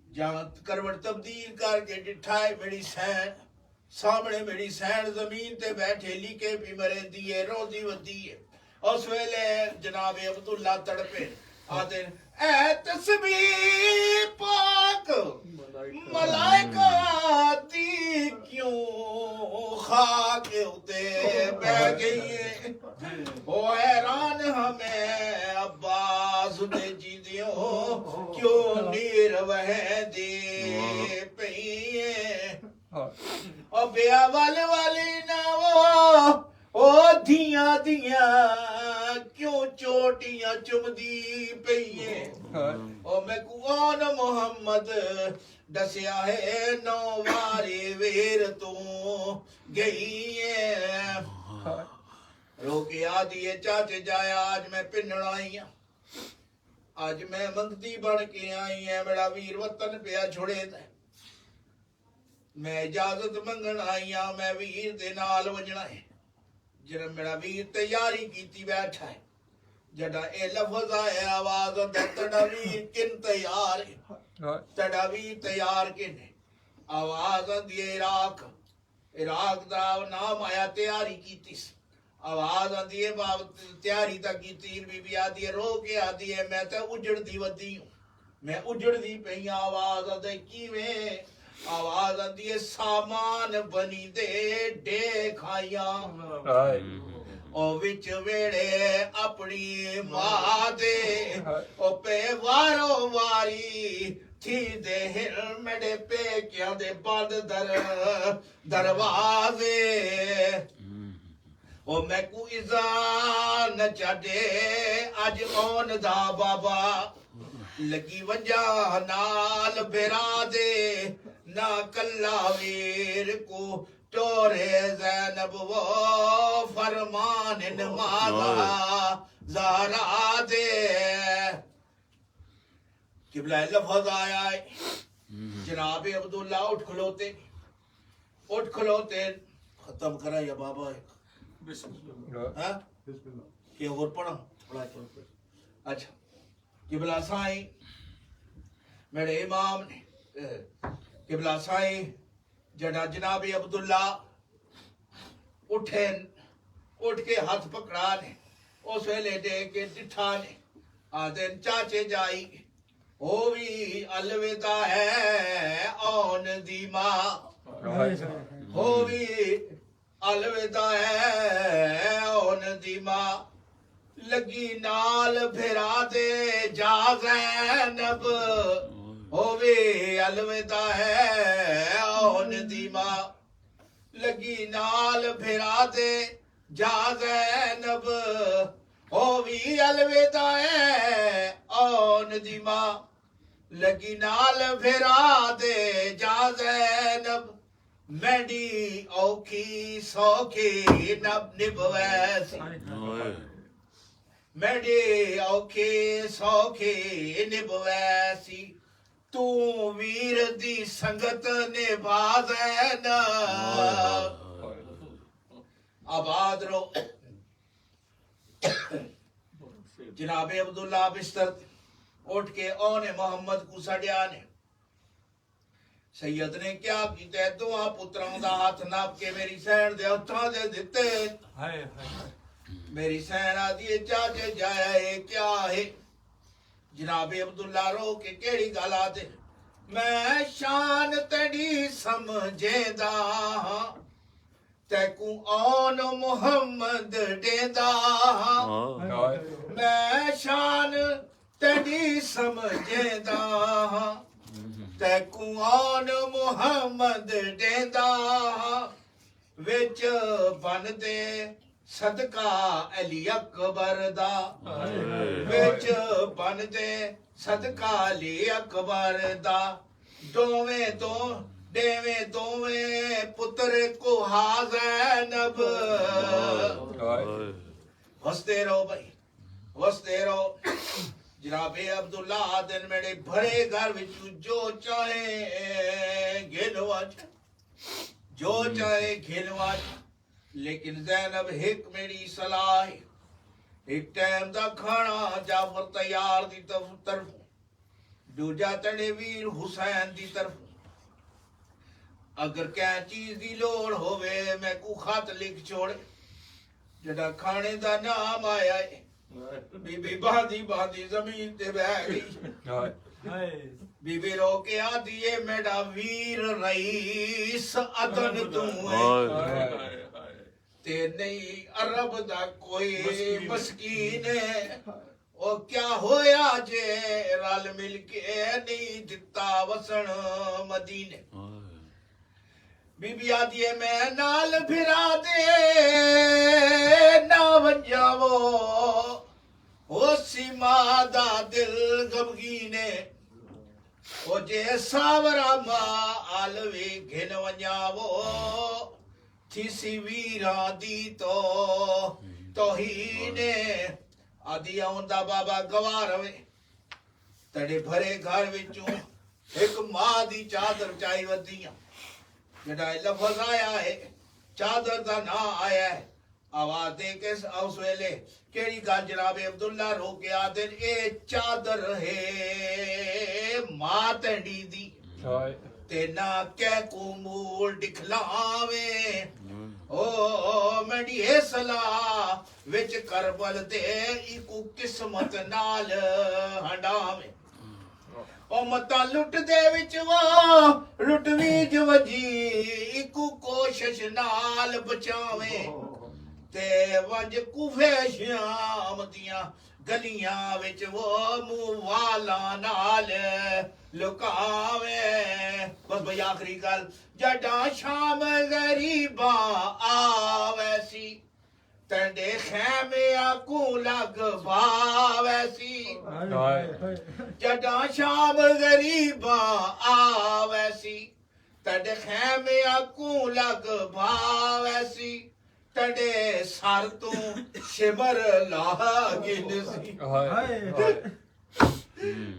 جہاں کروٹ تبدیل کر کے ڈٹھائے میری سین سامنے میری سین زمین تے بیٹھے لیکے بھی مرے دیئے روزی ودی ہے اس ویلے جناب عبداللہ تڑپے آتے اے تسبیح پاک ملائکہ آتی کیوں خاک اتے بہ گئی ہے او حیران ہمیں عباس دے جیدیوں کیوں نیر وہ دے پئیے او بیا والے نہ او دھیاں کیوں چوٹیاں چمدی پئیے او میں کون محمد دسیا ہے نو واری ویر تو گئی ہے رو کے آدھی ہے چاچے جایا آج میں پنڑ آئی ہوں آج میں منگتی بڑھ کے آئی ہے میرا ویر وطن پیا چھوڑے دے میں اجازت منگن آئی ہوں میں ویر دے نال وجنا ہے جنہاں میرا ویر تیاری کیتی بیٹھا ہے جڑا اے لفظ آئے آواز تڑا ویر کن تیار ہے تڑا ویر تیار کن ہے آواز دیئے عراق دا نام آیا تیاری کیتی آواز دیئے تیاری تا کیتی بی بی آدھی ہے رو کے آدھی ہے میں تے اجڑ دی ودی ہوں میں اجڑ دی پہی آواز دے کیویں آواز آتی ہے سامان بنی دے ڈے کھائیاں او وچ ویڑے اپنی ماں دے او پہ وارو واری تھی دے ہل میڈے پہ کیا دے بند دروازے او میں کو ازان چڑے اج اون دا بابا لگی وجہ نال بھرا دے نہ کلا ویر کو ٹورے زینب وہ فرمان مالا زہرا دے قبلہ لفظ آیا ہے جناب عبداللہ اٹھ کھلوتے ختم کرا یا بابا ہاں کہ اور پڑھا اچھا قبلہ سائیں میرے امام نے قبلہ سائیں جڑا جناب عبداللہ اٹھ کے ہاتھ پکڑا نے اس ویلے دے کے ڈٹھا نے آدھن چاچے جائی وہ بھی الوداع ہے آن دی ماں وہ بھی الوداع ہے آن دی ماں لگی نال بھرا دے جا زینب وہ بھی الوداع ہے آن دی ماں لگی نال بھرا دے جا زینب وہ بھی الوداع ہے آن دی ماں لگی نال بھرا دے جا زینب میڈی اوکھی سوکھی نب ویسی میڈی اوکھی سوکھی نب ویسی تو ویر دی سنگت نبھا زینب آباد رو جناب عبداللہ بستر اٹھ کے اونے محمد کو سڑیا نے سید نے کیا کیتے دعا پتروں دا ہاتھ ناپ کے میری سین دے ہتھاں دے دتے میری سین آدھی چاچے جایا ہے کیا ہے جناب عبداللہ رو کے کیڑی گالا دے میں شان تیری سمجھے دا تیکوں آن محمد ڈیندا میں شان تیری سمجھے دا تیکوں آن محمد ڈیندا وچ بن دے صدقہ علی اکبر دا وچ بن دے صدقہ علی اکبر دا دوویں پتر کو زینب ہستے رہو بھائی ہستے رہو جناب عبداللہ دن میرے بھرے گھر وچوں جو چاہے گھنوا لیکن زینب ایک میری صلاح ایک ٹائم دا کھانا جعفر تیار دی طرف دوجا تڑے ویر حسین دی طرف اگر کیا چیز دی لوڑ ہوئے میں کو خط لکھ چھوڑے جڑا کھانے دا نام آیا ہے بی بی باندھی زمین تے بہ گئی بی بی رو کے آدھی ہے میڈا ویر رئیس عدن تو ہے تے نہیں عرب دا کوئی مسکین ہے او کیا ہویا جے رال مل کے نہیں دتا وسن مدینے بی بی آدھی ہے میں نال بھرا دے نہ ونجاوو او سیما دا دل غمگینے او جے ساورا ماں آلوی گھن ونجاوو تھی سی ویران دی توہینے آدھی آندا بابا گوار ہوئے تڑے بھرے گھر وچوں ایک ماں دی چادر چاہی ودیاں جڑا لفظ آیا ہے چادر دا نا آیا ہے آواز دے کے اس ویلے کیڑی گل جناب عبداللہ رو کے آدن اے چادر ہے ماں تینڈی دی تے نہ کہہ کو مول دکھلاویں او میڈی ہے صلاح وچ کربل دے ایکو قسمت نال ہنڈاویں او متا لٹ دے وچ وہ لٹ ویج وجی ایکو کوشش نال بچاویں تے ونج کوفے شام دیاں گلیاں وچ وہ منہ والا نال لکاویں بس بھئی آخری گل جڈاں شام غریباں آویسی تنڈے خیمے آکو لگ باویسی جڈاں شام غریباں آویسی تڈے خیمے کو لگ بھا ویسی تڈے سر تو شبر لا گن سی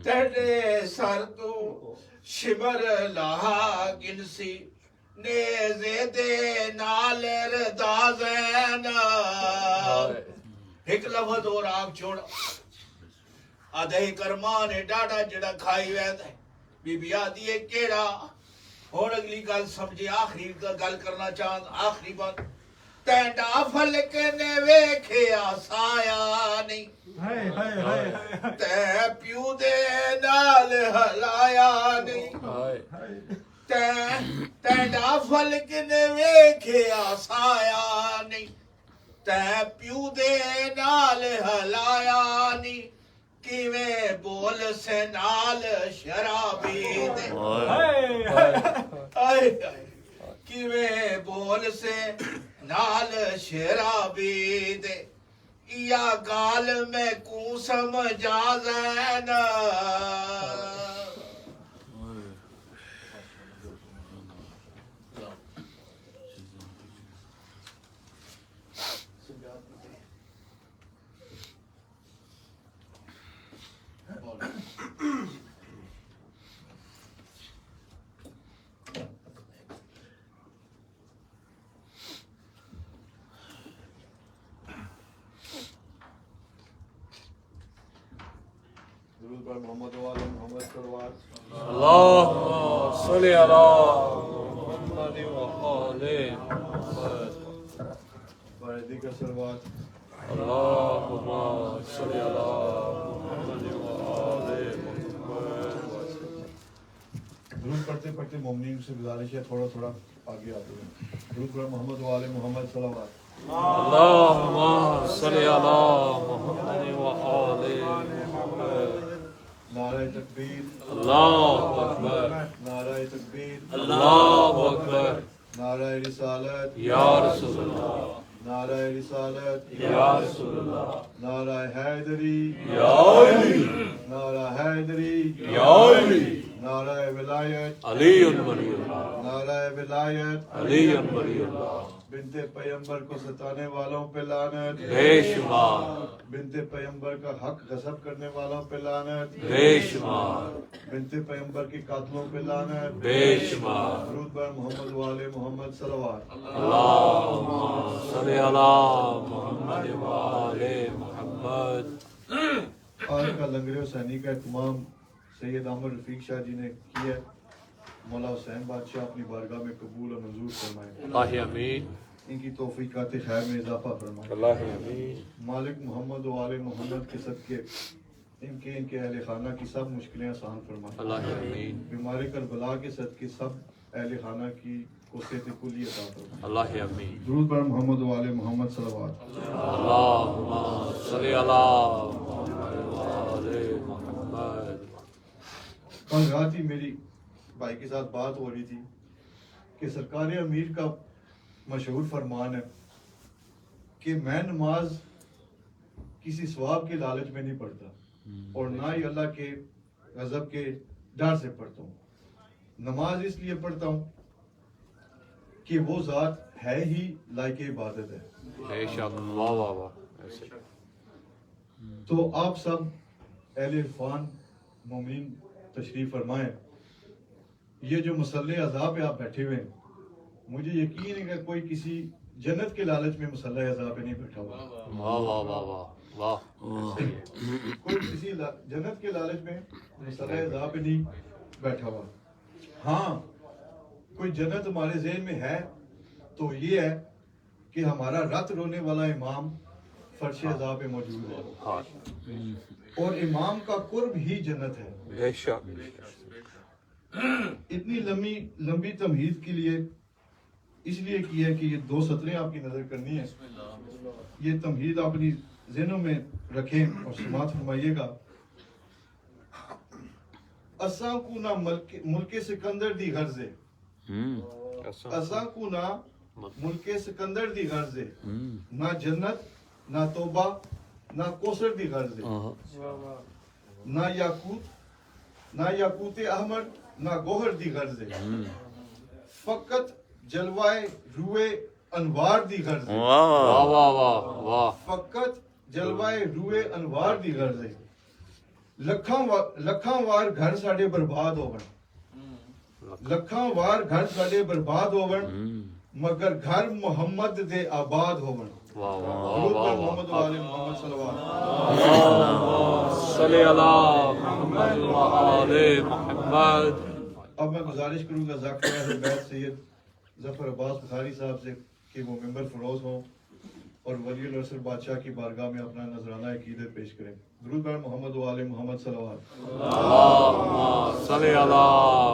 تڈے سر تو شبر لا گن سی نیزے دے نال ردازین ایک لفظ اور آپ چھوڑا آدھے کرمان ڈاڈا جڑا کھائی وید ہے بی بی آدھی ہے کیڑا اور اگلی گل سمجھے آخری گل کرنا چاہت آخری بات تینڈا فلک نے ویکھیا سایا نہیں تے پیو دے نال ہلایا نہیں تینڈا فلک نے ویکھیا سایا نہیں تے پیو دے نال ہلایا نہیں کیویں بول سے نال شرابی دے کیویں بول سے نال شرابی دے یا گال میں کو سمجھا زین درود پر محمد و آل محمد صلوات اللهم صل على محمد وآل محمد بارے دیگر صلوات اللهم صل على محمد وآل محمد درود پڑھتے پڑھتے مومنین سے گزارش ہے تھوڑا تھوڑا آگے آتے ہیں درود پر محمد و آل محمد صلوات اللهم صل على محمد وآل محمد نعرہ تکبیر اللہ اکبر نعرہ تکبیر اللہ اکبر نعرہ رسالت یا رسول اللہ نعرہ رسالت یا رسول اللہ نعرہ حیدری یا علی نعرہ حیدری یا علی نعرہ ولایت علی ولی اللہ نعرہ ولایت علی ولی اللہ بنت پیغمبر کو ستانے والوں پہ لعنت بے شمار بنت پیغمبر کا حق غصب کرنے والوں پہ لعنت بے شمار بنت پیغمبر کے قاتلوں پہ لعنت بے شمار درود بر محمد و آل محمد صلوات اللهم صل على محمد وآل محمد آج کا لنگر حسینی کا اہتمام سید عامر رفیق شاہ جی نے کیا ہے مولا حسین بادشاہ اپنی بارگاہ میں قبول و منظور فرمائے اللہ امین ان کی توفیقات خیر میں اضافہ فرمائے اللہ امین مالک محمد و آل محمد کے صدقے ان کے اہل خانہ کی سب مشکلیں آسان فرمائے اللہ امین بیمار کربلا کے صدقے سب اہل خانہ کی کوسیت کلی عطا فرمائے اللہ امین درود بر محمد و آل محمد صلوات اللهم صل على محمد وآل محمد کل رات ہی میری بھائی کے ساتھ بات ہو رہی تھی کہ سرکار امیر کا مشہور فرمان ہے کہ میں نماز کسی ثواب کے لالچ میں نہیں پڑھتا اور نہ ہی اللہ کے غضب کے ڈر سے پڑھتا ہوں نماز اس لیے پڑھتا ہوں کہ وہ ذات ہے ہی لائق عبادت ہے بے شک واہ واہ واہ ایسے تو آپ سب اہل عرفان مومنین تشریف فرمائیں یہ جو مسلح عذاب پہ آپ بیٹھے ہوئے ہیں مجھے یقین ہے کہ کوئی کسی جنت کے لالچ میں مسلح عذاب پہ نہیں بیٹھا ہوا واہ واہ واہ واہ واہ کوئی کسی جنت کے لالچ میں مسلح عذاب پہ نہیں بیٹھا ہوا ہاں کوئی جنت ہمارے ذہن میں ہے تو یہ ہے کہ ہمارا رت رونے والا امام فرش عذاب پہ موجود ہے ہاں اور امام کا قرب ہی جنت ہے بے شک اتنی لمبی تمہید کے لیے اس لیے کی ہے کہ یہ 2 سطریں آپ کی نظر کرنی ہے یہ تمہید اپنی ذہنوں میں رکھیں اور سماعت فرمائیے گا اساں کو نہ ملک سکندر دی غرض ہے اساں کو نہ ملک سکندر دی غرض ہے نہ جنت نہ توبہ نہ کوثر دی غرض ہے نہ یاقوت احمر نہ گوہر دی غرض ہے فقط جلوائے روئے انوار دی غرض ہے، واہ واہ واہ واہ واہ واہ فقط جلوائے روئے انوار دی غرض ہے۔ لکھاں وار گھر ساڈے برباد ہون، لکھاں وار گھر ساڈے برباد ہون، مگر گھر محمد دے آباد ہون۔ واہ واہ درود واہ پر واہ محمد و آل محمد صلوات۔ صلی علی محمد و آل محمد۔ اب میں گزارش کروں گا ذاکر اہل بیت سید ظفر عباس بخاری صاحب سے کہ وہ ممبر فروز ہوں اور ولی العصر بادشاہ کی بارگاہ میں اپنا نذرانہ عقیدت پیش کریں۔ درود بر محمد و آل محمد صلوات۔ اللہم صلی علی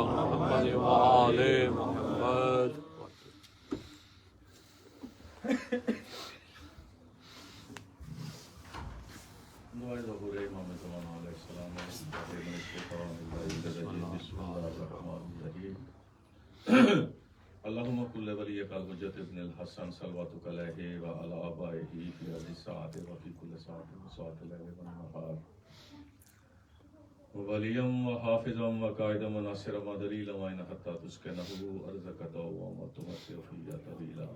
محمد و آل محمد۔ اللهم كل وليك الحجة ابن الحسن صلواتك عليه وعلى آبائه في هذه الساعة وفي كل ساعة وساعة الليل والنهار وليا وحافظا وقائدا وناصرا ودليلا وإن حتى تسكنه أرزك دوما وتمسي فيه طويلا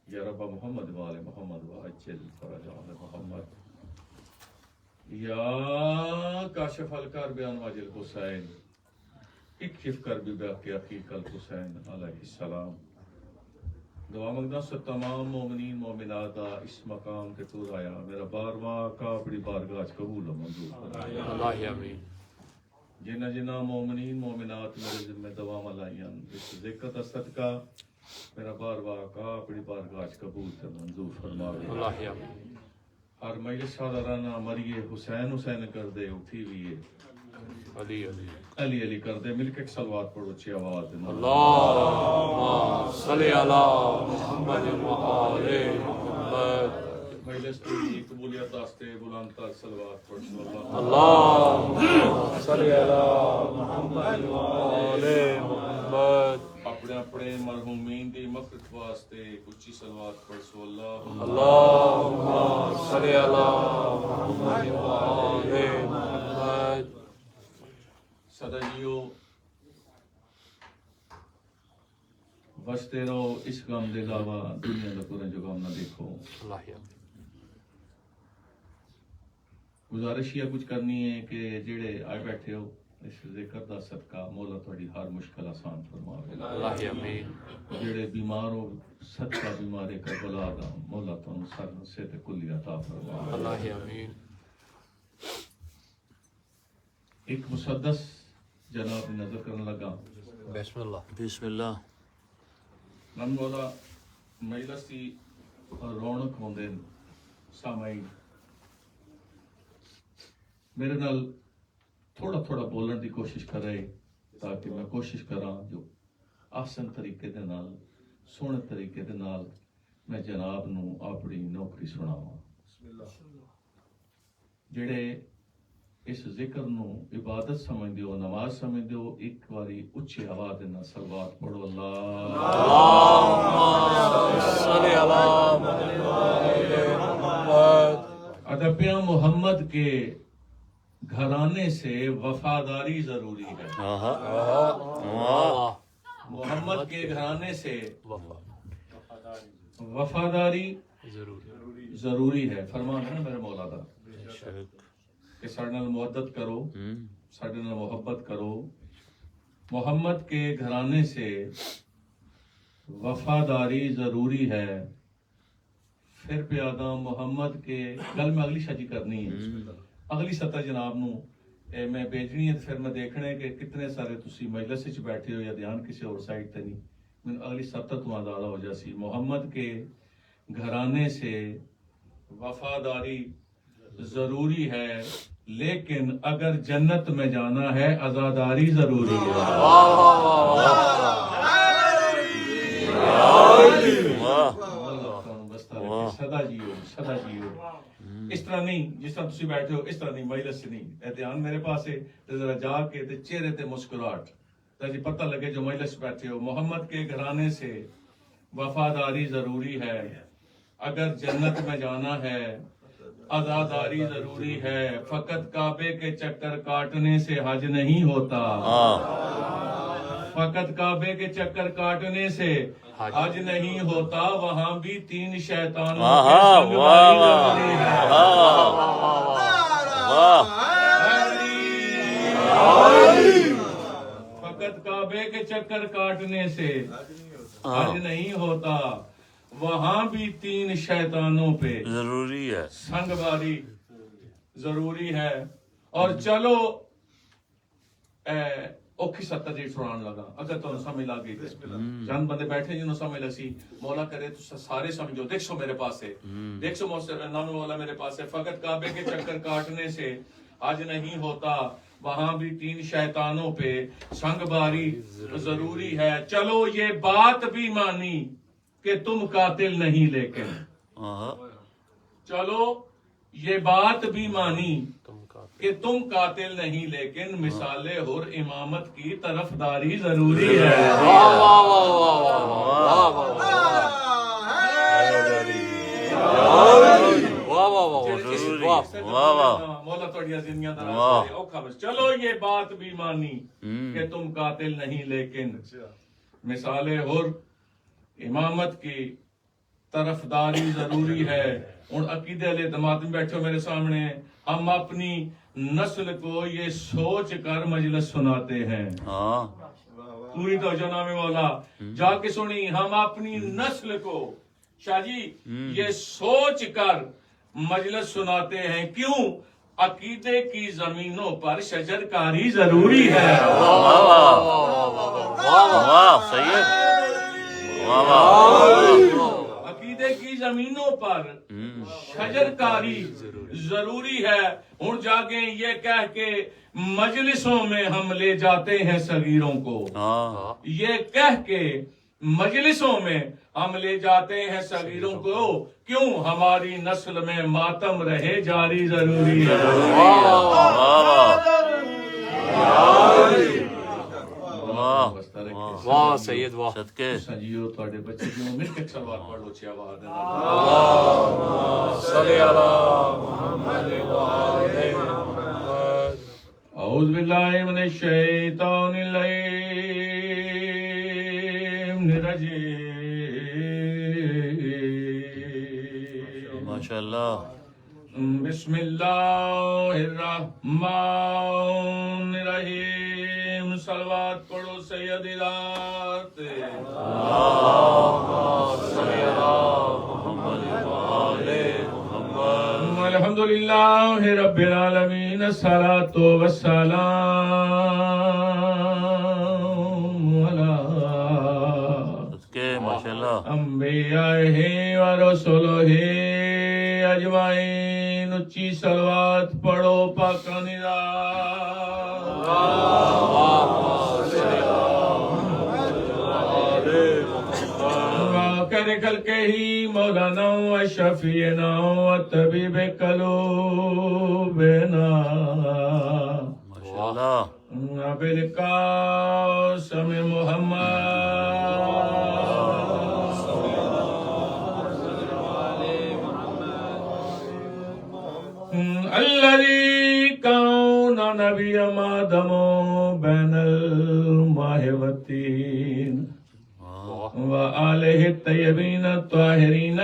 يا رب محمد وآل محمد وعجل فرج آل محمد یا کاشف الکرب عن وجه الحسین اکشف کرب بحق اخیک الحسین علیہ السلام۔ دعا منگتا سے تمام مومنین مومنات اس مقام کے تو آیا میرا بارواں کا اپنی بارگاہ قبول و منظور فرمائے۔ اللہ آمین۔ جنہ جنہ مومنین مومنات میرے ذمہ دعا ملائیاں اس ذکر دا صدقہ میرا بارواں کا اپنی بارگاہ قبول و منظور فرمائے۔ اللہ آمین۔ ہر مجلس سالانہ مریے حسین حسین کر دے اٹھی ہوئی ہے علی علی علی علی کر دے مل کے ایک صلوات پڑھو اچھی آواز میں۔ اللہم صلی علی محمد و آل محمد۔ مجلس کی قبولیت واسطے بلند تر صلوات پڑھو۔ اللہم صلی علی محمد و آل محمد۔ اپنے اپنے مرحومین دی مغفرت واسطے اچھی صلوات پڑھو۔ اللہم صلی علی محمد و آل محمد۔ سدا جیو بچتے رہو اس غم دے علاوہ دنیا دا پورا جو غم نہ دیکھو۔ اللہ آمین۔ گزارش یہ کچھ کرنی ہے کہ جڑے آئے بیٹھے ہو اس ذکر دا صدقہ مولا تھوڑی ہر مشکل آسان فرماوے۔ اللہ آمین۔ جڑے بیمار ہو صدقہ بیمارے کربلا دا مولا تانوں سر صحت کلی عطا فرماوے۔ اللہ آمین۔ ایک مسدس جناب نظر کرنے لگا بسم اللہ۔ بسم اللہ۔ من مولا مجلس کی رونق ہوندے سامعین میرے نال تھوڑا تھوڑا بولن دی کوشش کرے تاکہ میں کوشش کراں جو آسن طریقے دے نال سونے طریقے دے نال میں جناب نو اپنی نوکری سناواں۔ جڑے اس ذکر نو عبادت سمجھ دیو نماز سمجھ دیو ایک باری اچھی آواز دے نال صلوات پڑھو۔ اللہ صلی علی محمد۔ ادبیاں محمد کے گھرانے سے وفاداری ضروری ہے۔ واہ محمد کے گھرانے سے وفا وفاداری ضرور ضروری ہے۔ فرمان ہے نا میرے مولا دا شک۔ کہ ساڈے نال محبت کرو، ساڈے نال محبت کرو۔ محمد کے گھرانے سے وفاداری ضروری ہے۔ پھر پیادہ محمد کے گل میں اگلی شجی کرنی ہے، اگلی سطح جناب نو میں بھیجنی ہے، پھر میں دیکھنا ہے کہ کتنے سارے تسی مجلس وچ بیٹھے ہو یا دھیان کسی اور سائڈ تے نہیں، میں اگلی سطح تو آزادہ ہو جاسی۔ محمد کے گھرانے سے وفاداری ضروری ہے، لیکن اگر جنت میں جانا ہے عزاداری ضروری ہے۔ سدا جیو سدا جیو، اس طرح نہیں جس طرح تسی بیٹھے ہو اس طرح نہیں، مجلس سے نہیں، اے دھیان میرے پاس ہے تے ذرا جا کے تے چہرے تے مسکراہٹ تاکہ پتہ لگے جو مجلس بیٹھے ہو۔ محمد کے گھرانے سے وفاداری ضروری ہے، اگر جنت میں جانا ہے عزاداری ضروری ہے، فقط کعبے کے چکر کاٹنے سے حج نہیں ہوتا۔ فقط کعبے کے چکر کاٹنے سے حج نہیں ہوتا، وہاں بھی 3 شیطانوں کے سنگ باری ضروری ہے۔ فقط کعبے کے چکر کاٹنے سے حج نہیں ہوتا، وہاں بھی 3 شیطانوں پہ ضروری ہے، سنگ باری ضروری ہے۔ اور چلو اوکھی ستا جی سنان لگا، اگر تو سمجھ لگی چند بندے بیٹھے جنہوں سمجھ لسی، مولا کرے تو سارے سمجھو، دیکھ سو میرے پاس ہے، دیکھ سو نام مولا میرے پاس ہے۔ فقط کعبے کے چکر کاٹنے سے حج نہیں ہوتا، وہاں بھی 3 شیطانوں پہ سنگ باری ضروری ہے۔ چلو یہ بات بھی مانی کہ تم قاتل نہیں، لیکن چلو یہ بات بھی مانی کہ تم قاتل نہیں، لیکن مثال حر امامت کی طرفداری ضروری ہے۔ مولا توڑیا زندگیاں دراز کرے، اوکھا بس۔ چلو یہ بات بھی مانی کہ تم قاتل نہیں، لیکن مثال حر امامت کی طرفداری ضروری ہے۔ اور عقیدے والے دماغ میں بیٹھو میرے سامنے، ہم اپنی نسل کو یہ سوچ کر مجلس سناتے ہیں، پوری توجہ نام مولا جا کے سنی، ہم اپنی نسل کو شاہ جی یہ سوچ کر مجلس سناتے ہیں، کیوں؟ عقیدے کی زمینوں پر شجر کاری ضروری ہے۔ عقیدے کی زمینوں پر شجر کاری ضروری ہے۔ اور جاگے یہ کہہ کے مجلسوں میں ہم لے جاتے ہیں صغیروں کو، یہ کہہ کے مجلسوں میں ہم لے جاتے ہیں صغیروں کو، کیوں؟ ہماری نسل میں ماتم رہے جاری ضروری ہے۔ واہ سید واہ، صدقے سجیو تواڈے بچے جنوں مل کے سلوات پڑھ لو چی آواز دے نال۔ صلی علی محمد وآلہ محمد۔ اعوذ باللہ من الشیطان الرجیم، ماشاءاللہ۔ بسم اللہ الرحمن الرحیم، صلوات پڑھو سید ذات۔ الحمدللہ رب العالمین، الصلاۃ والسلام علی صدقے ماشاءاللہ۔ انبیائہ و رسولہ اجمعین، اچھی صلوات پڑھو پاکانی کر کل کے ہی مولانا و شفیعنا و طبیب قلوبنا ماشاءاللہ۔ بالقاسم محمد الذي كان نبي آدم بين الماء والطين وآلہ الطیبین الطاہرین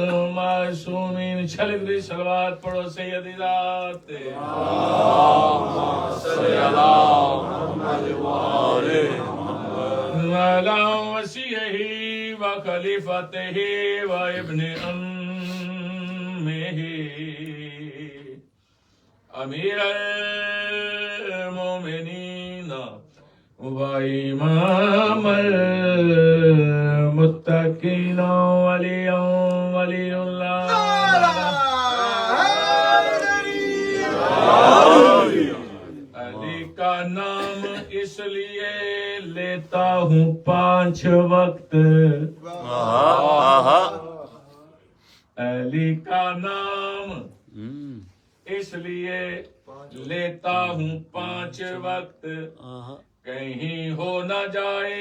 المعصومین۔ چھلک دی صلوات پڑھو سید ذات۔ صلی علی محمد وآلہ محمد۔ وعلی وصیہ و خلیفتہ و ابن امہ امیر المومنین و امام المتقین ولی اللہ۔ علی کا نام اس لیے لیتا ہوں 5 وقت، علی کا نام اس لیے لیتا ہوں 5 وقت، کہیں ہو نہ جائے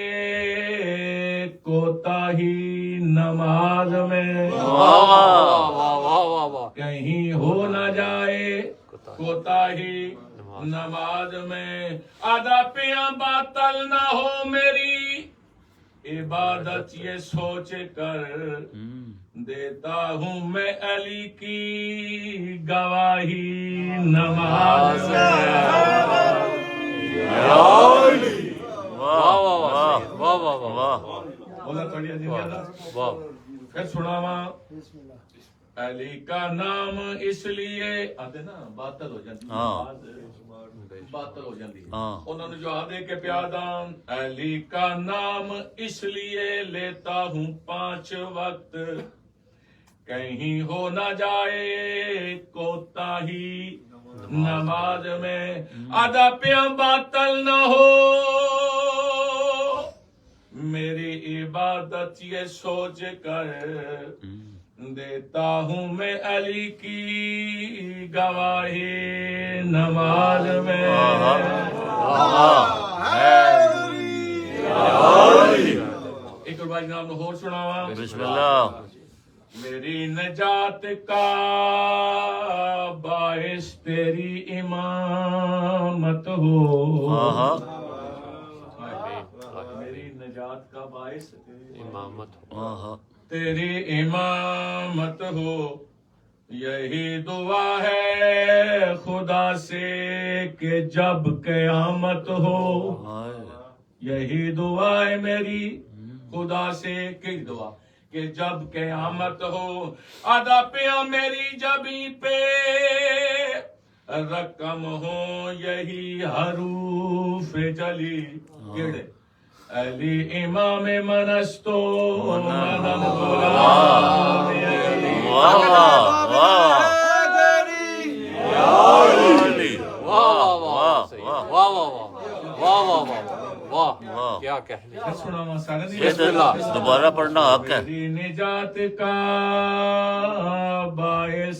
کوتاہی نماز میں، کہیں ہو نہ جائے کوتاہی نماز میں آدھا پیاں باطل نہ ہو میری عبادت یہ سوچ کر دیتا ہوں میں علی کی گواہی نماز میں واہ واہ واہ واہ واہ واہ بولا پڑھیا جی واہ پھر سناواں علی کا نام اس لیے آدھے نا باطل ہو جاتی باطل ہو جاتی انہوں نے جو آدھے کے پیادان علی کا نام اس لیے لیتا ہوں 5 وقت کہیں ہو نہ جائے کوتاہی نماز میں آدھا پیاں باطل نہ ہو میری عبادت یہ سوچ کر دیتا ہوں میں علی کی گواہی نماز میں ایک اور بات جناب نے اور سناوا بسم اللہ میری نجات کا باعث تیری امامت ہو میری نجات کا باعث امامت تیری امامت ہو یہی دعا ہے خدا سے کہ جب قیامت ہو یہی دعا ہے میری خدا سے کہ دعا کہ جب قیامت ہو آدھا پیا میری جبی پہ رقم ہو یہی حروف جلی کیڑے علی امام منستو منم غلام علی کیا کہنے سناواں سارے بسم اللہ دوبارہ پڑھنا حق ہے تیری نجات کا باعث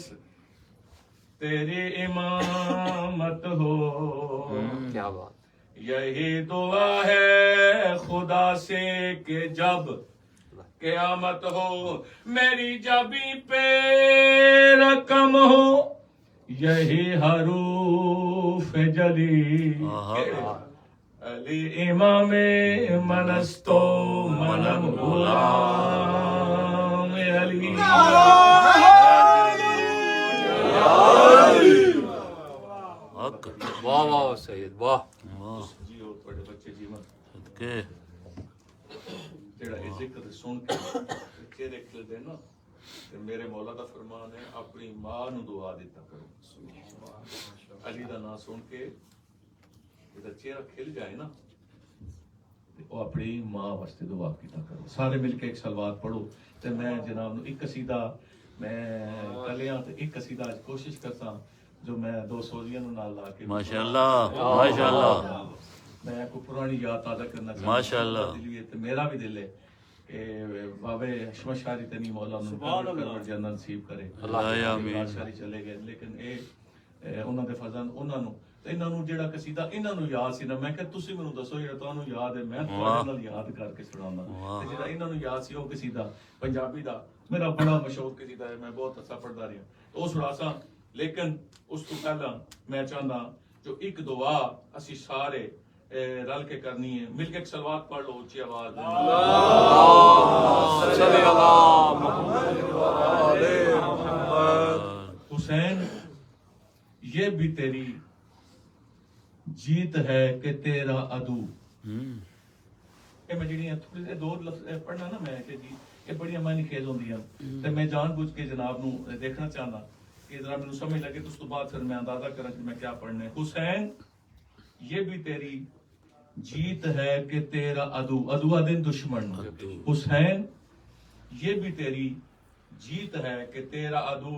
تیری امامت ہو کیا بات یہی دعا ہے خدا سے کہ جب قیامت ہو میری جبی پہ رقم ہو یہی حروف جلی علی امام منستو منم غلام علی حق واہ واہ سید واہ جیو بڑے بچے جیون صدقے جڑا یہ ذکر سن کے چہرے کھل دے نا تے میرے مولا دا فرمان ہے اپنی ماں نو دعا دیتا کرو علی دا نام سن کے جدا چہرہ کھل جائے نا وہ اپنی ماں واسطے دعا کیتا کرو سارے مل کے ایک سلوات پڑھو تے میں جناب نو ایک قصیدہ میں کلیاں تے ایک قصیدہ آج کوشش کرتا جو میں 2 سوریاں نال لا کے ماشاءاللہ ماشاءاللہ میں کو پرانی یاد تازہ کرنا چاہتا ماشاءاللہ میرا بھی دل ہے کہ بابے حشمت شاہ جی تنی مولا انہوں جنت نصیب کرے اللہ آمین شاہ چلے گئے لیکن اے انہوں دے فضل انہوں تے انہاں نو جڑا قصیدہ انہاں نو یاد سی نا میں کہ تسی مینوں دسو جڑا تانوں یاد ہے میں تواڈے نال یاد کر کے سنانا تے جڑا انہاں نو یاد سی او قصیدہ پنجابی دا میرا بڑا مشہور قصیدہ ہے میں بہت اچھا پڑھدا رہا تو اس سناسا لیکن اس تو پہلا میں چاہندا جو ایک دعا اسی سارے رل کے کرنی ہے مل کے ایک سلوات پڑھ لو اونچی آواز حسین یہ بھی تیری جیت ہے کہ تیرا عدو میں جڑیاں تھوڑی دے 2 لفظ پڑھنا نا میں کہ جی یہ بڑی معنی خیز ہوندیاں تے میں جان بوجھ کے جناب نو دیکھنا چاہنا کہ ذرا مینوں سمجھ لگے تو اس تو بعد پھر میں اندازہ کراں کہ میں کیا پڑھنا ہے حسین یہ بھی تیری جیت ہے کہ تیرا عدو دن دشمن حسین یہ بھی تیری جیت ہے کہ تیرا عدو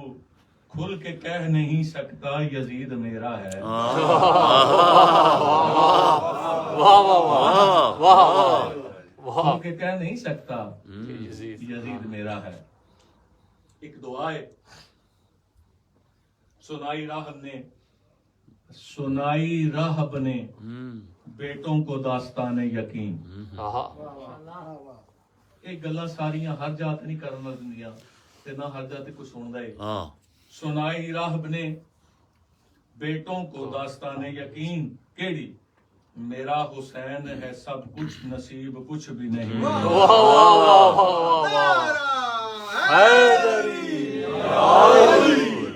کھل کے کہہ نہیں سکتا یزید میرا ہے کھل کے کہہ نہیں سکتا یزید میرا ہے ایک دعا ہے سنائی راہب نے بیٹوں کو داستان یقین یہ گلاں ساریاں ہر جات نہیں کرنا دندیاں تے نہ ہر جات کو سندا ہے سنائی راہب نے بیٹوں کو داستان یقین کیڑی میرا حسین ہے سب کچھ نصیب کچھ بھی نہیں واہ واہ واہ واہ حیدری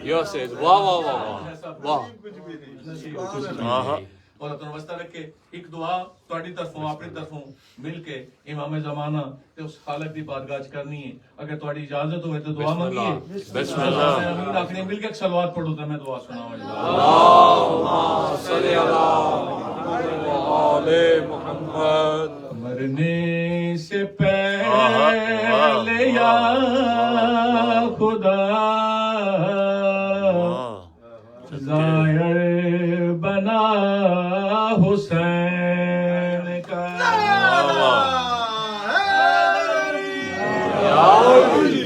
یا سید واہ واہ واہ واہ نصیب کچھ بھی آہا۔ نہیں اور اپنا واسطہ رکھے ایک دعا تہاڈی طرفوں اپنی طرفوں مل کے امام زمانہ تے اس خالق دی بارگاہ وچ کرنی ہے اگر تہاڈی اجازت ہوئے تو دعا منگیے بسم اللہ امین آخری مل کے ایک صلوات پڑھو تے میں دعا سناواں اللہم صلی علی آل محمد مرنے سے پہلے یا خدا ظاہر بنا حسین کا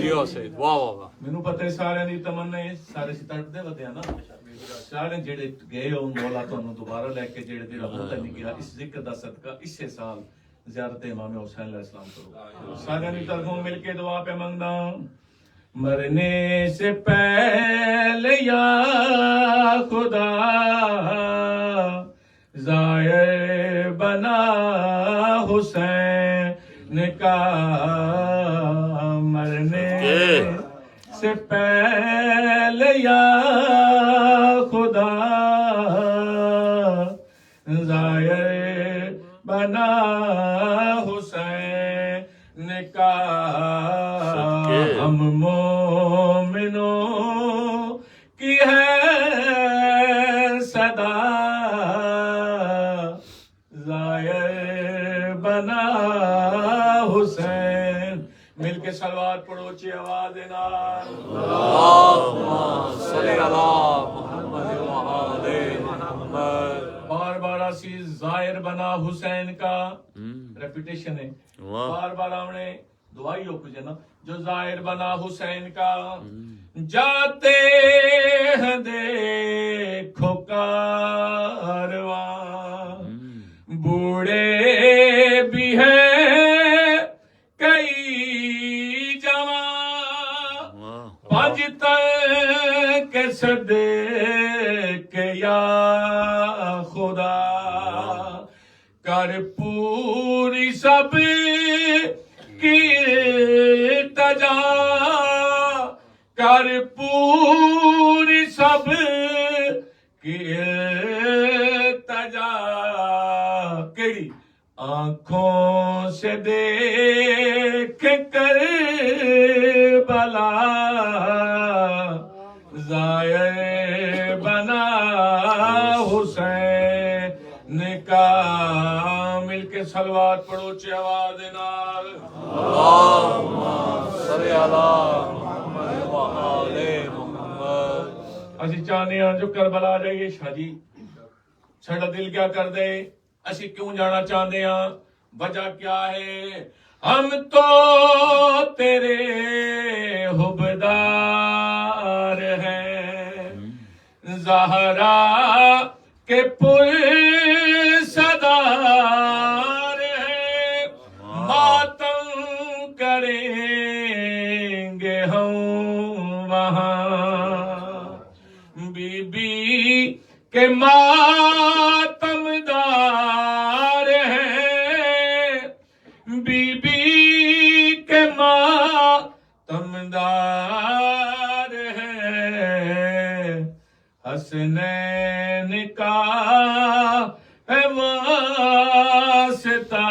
یا سید واہ واہ واہ مینوں پتہ ہے سارے دی تمنا ہے سارے سی تڑپدے ودے نا سارے جڑے گئے ہو مولا تانوں دوبارہ لے کے جڑے دی رحمت نہیں گیا اس ذکر دا صدقہ اسے سال زیارت امام حسین علیہ السلام کرو سارے دی طرفوں مل کے دعا پہ منگدا مرنے سے پہلے یا خدا ظاہر بنا حسین کا مرنے سے پہلے یا خدا ظاہر بنا حسین کا ہم مومنوں کی ہے صدا ظاہر بنا حسین مل کے صلوات پڑھو اونچی آواز نال اللہم صلی علی محمد و آل محمد بار بار اسی ظاہر بنا حسین کا ریپیٹیشن ہے بار بار ہم نے دعائی ہو کچھ ہے نا جو ظاہر بنا حسین کا جاتے ہیں دیکھو کارواں بوڑھے بھی ہیں کئی جوان پانچ تک صدقے یا خدا کر پوری سب کی التجا کر پوری سب کی التجا کیڑی آنکھوں سے دیکھ کر بلا ظاہر بنا حسین کا مل کے صلوات پڑھو اونچی آواز نال اللہم صلی علی محمد و آل محمد اسی چاہنے ہیں جو کربلا جائیے شاہ جی چھڑا دل کیا کر دے اسی کیوں جانا چاہتے ہیں وجہ کیا ہے ہم تو تیرے حبدار ہیں زہرا کے پر صدار ہیں ماتم کریں گے ہم وہاں بی بی کے ماتم دار ہیں بی بی کے ماتم دار ہیں حسنین کا ہے واسطہ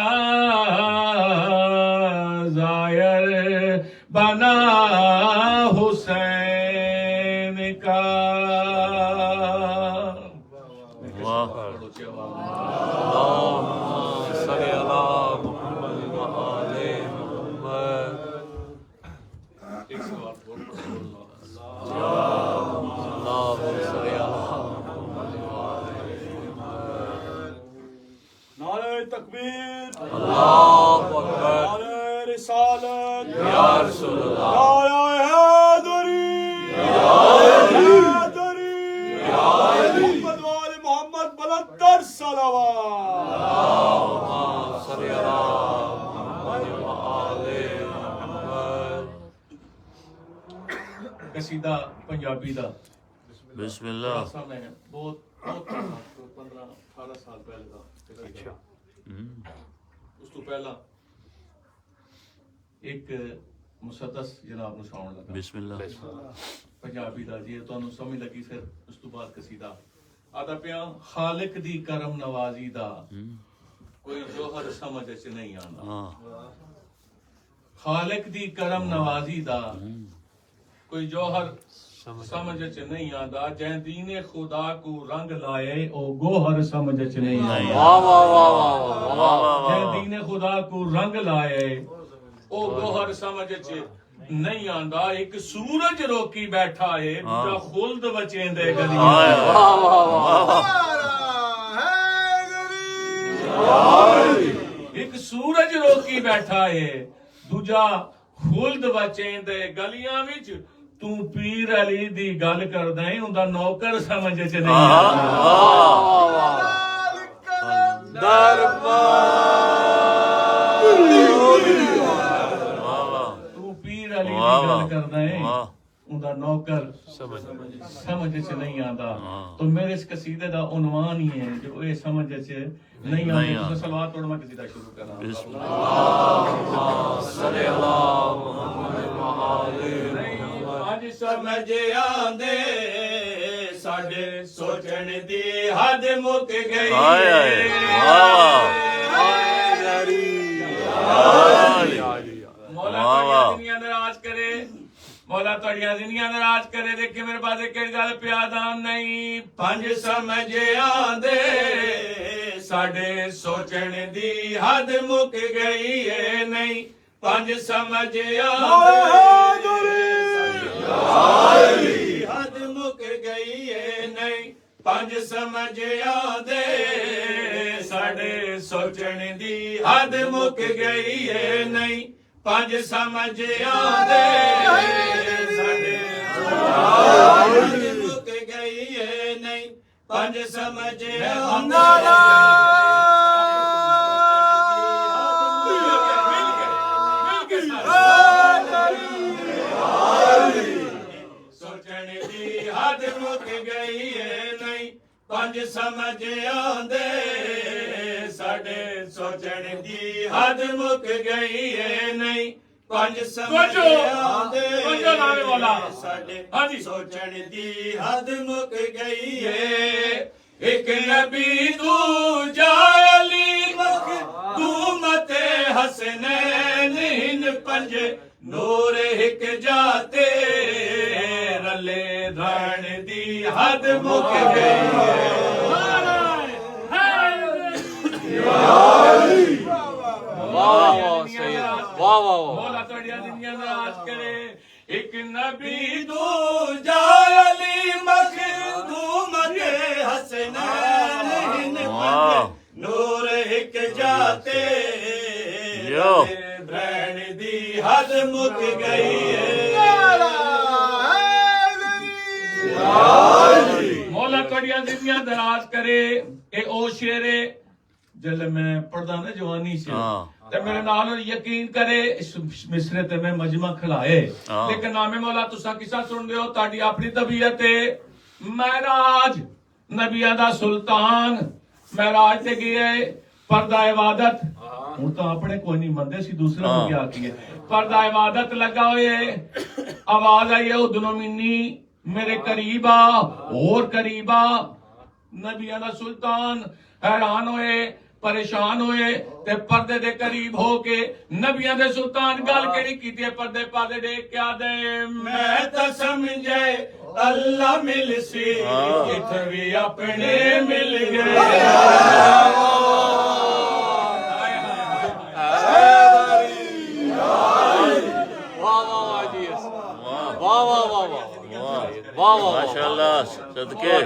ظاہر بنا حسین کا اللہم صلی علی محمد و آل محمد اللہم صلی علی محمد و آل محمد نعرہ تکبیر اللہ اکبر نعرہ رسالت یا رسول اللہ نعرہ حیدری حیدری محمد وآل محمد بلندر صلوات اللہم صلی علی محمد و آل محمد قصیدہ پنجابی دا بسم اللہ خلاصہ میں بہت 15-18 سال پہلے کا اچھا اس تو پہلا ایک مسدس جناب نو ساؤن لگا بسم اللہ پنجابی دا جی تانوں سمجھ لگی پھر اس تو بعد قصیدہ آتا پیا خالق دی کرم نوازی دا کوئی جوہر سمجھ اچ نہیں آندا ہاں خالق دی کرم نوازی دا کوئی جوہر سمجھ اچ نہیں آندا جن دین خدا کو رنگ لائے او گوہر سمجھ اچ نہیں آندا واہ واہ واہ واہ واہ جن دین خدا کو رنگ لائے او گوہر سمجھ اچ نہیں آندا ایک سورج روکی بیٹھا ہے دوجا خلد بچیندے گلیاں ایک سورج روکی بیٹھا ہے دوجا خلد بچیندے گلیاں وچ تو پیر علی دی گل کردا ہے اوندا نوکر سمجھ اچ نہیں آندا تو پیر علی دی گل کردا ہے اوندا نوکر سمجھ اچ نہیں آندا تو میرے اس قصیدے دا عنوان ہی ہے جو اے سمجھ اچ نہیں آندا تو صلوات پڑھ میں قصیدہ شروع کراں بسم اللہ صلی اللہ محمد اج سمجھ آندے ساڈے سوچن دی حد مک گئی ہائے ہائے مولا تڑیاں دنیا ناراض کرے مولا تڑیاں دنیا ناراض کرے دیکھے میرے پاس کہڑی گل پیادا نہیں پنج سمجھ آندے ساڈے سوچن دی حد مک گئی ہے نہیں پنج سمجھ آندے حد مک گئی ہے نہیں پنج سمجھ آندے ساڈے سوچن دی حد مک گئی ہے نہیں پنج سمجھ آندے ساڈے حد مک گئی ہے نہیں پنج سمجھ آندے حد مک گئی ہے نہیں پنج سمجھ آندے ساڈے سوچن دی حد مک گئی ہے نہیں پنج سمجھ آندے ساڈے سوچن دی حد مک گئی ہے ایک نبی دوجا علی مخدومت حسنین ہن پنج نور ہک جاتے رلے دھن دی حد مک گئی مولا تڑیا دنیا ناراض کرے ایک نبی دوجا علی مخدومت حسنین ہن پنج نور ہک جاتے رلے دی حد مک گئی ہے مولا کڑیاں دنیا دراز کرے اے او شیرے جل میں پڑھدا نا جوانی سے تے میرے نال یقین کرے اس مصرے تے میں مجمع کھلائے لیکن نام مولا تساں کسا سن دے ہو تہاڈی اپنی طبیعت ہے معراج نبیاں دا سلطان معراج تے گئے پردہ عبادت ہوں تو اپنے کوئی نہیں مندے سی دوسرے کو کیا کیے پردہ عبادت لگا ہوئے آواز آئی ہے ادنو منی میرے قریبا اور قریبا نبیاں دا سلطان حیران ہوئے پریشان ہوئے تے پردے دے قریب ہو کے نبیاں دے سلطان گل کیڑی کیتی ہے پردے پادے دیکھ کیا دے میں تا سمجھے اللہ مل سی اتھے بھی اپنے مل گئے ماشاءاللہ صدقے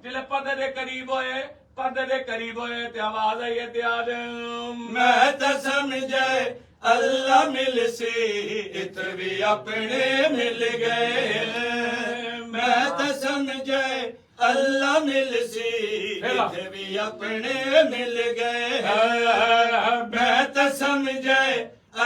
جلے پردے دے قریب ہوئے پردے دے قریب ہوئے تے آواز آئی ہے تیاد میں تا سمجھے اللہ مل سی اتھے بھی اپنے مل گئے میں تا سمجھے اللہ مل سی اتھے بھی اپنے مل گئے میں تا سمجھے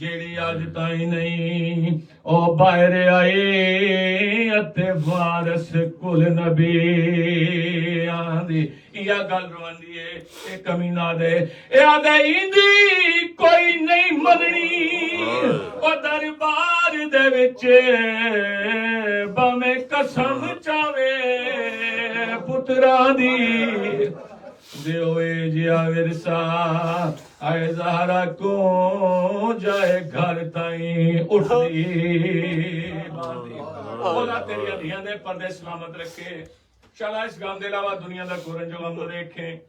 ਜਿਹੜੀ ਅੱਜ ਤਾਈਂ ਨਹੀਂ ਉਹ ਬਾਹਰ ਆਏ ਅਤੇ ਵਾਰਸ ਕੁਲ ਨਬੀਆਂ ਦੀ ਇਹ ਗੱਲ ਰਵਾਂਦੀ ਏ ਇਹ ਕਮੀਨਾ ਦੇ ਇਹ ਆਦੇ ਇੰਦੀ ਕੋਈ ਨਹੀਂ ਮੰਨਣੀ ਉਹ ਦਰਬਾਰ ਦੇ ਵਿੱਚ ਭਾਵੇਂ ਕਸਮ ਚਾਵੇ ਪੁੱਤਰਾਂ ਦੀ ਦਿਓਏ ਜਿਆ ਵਿਰਸਾ ਆਏ ਜ਼ਹਰਾ ਕੋ ਜਾਏ ਘਰ ਤਾਈਂ ਉੱਠਦੀ ਬਾਦੀ ਉਹਦਾ ਤੇਰੀਆਂ ਧੀਆਂ ਦੇ ਪਰਦੇ ਸਲਾਮਤ ਰੱਖੇ ਚਲਾ ਇਸ ਗਮ ਦੇ ਇਲਾਵਾ ਦੁਨੀਆ ਦਾ ਕੋਰਨ ਜੋ ਗਮ ਦੇਖੇ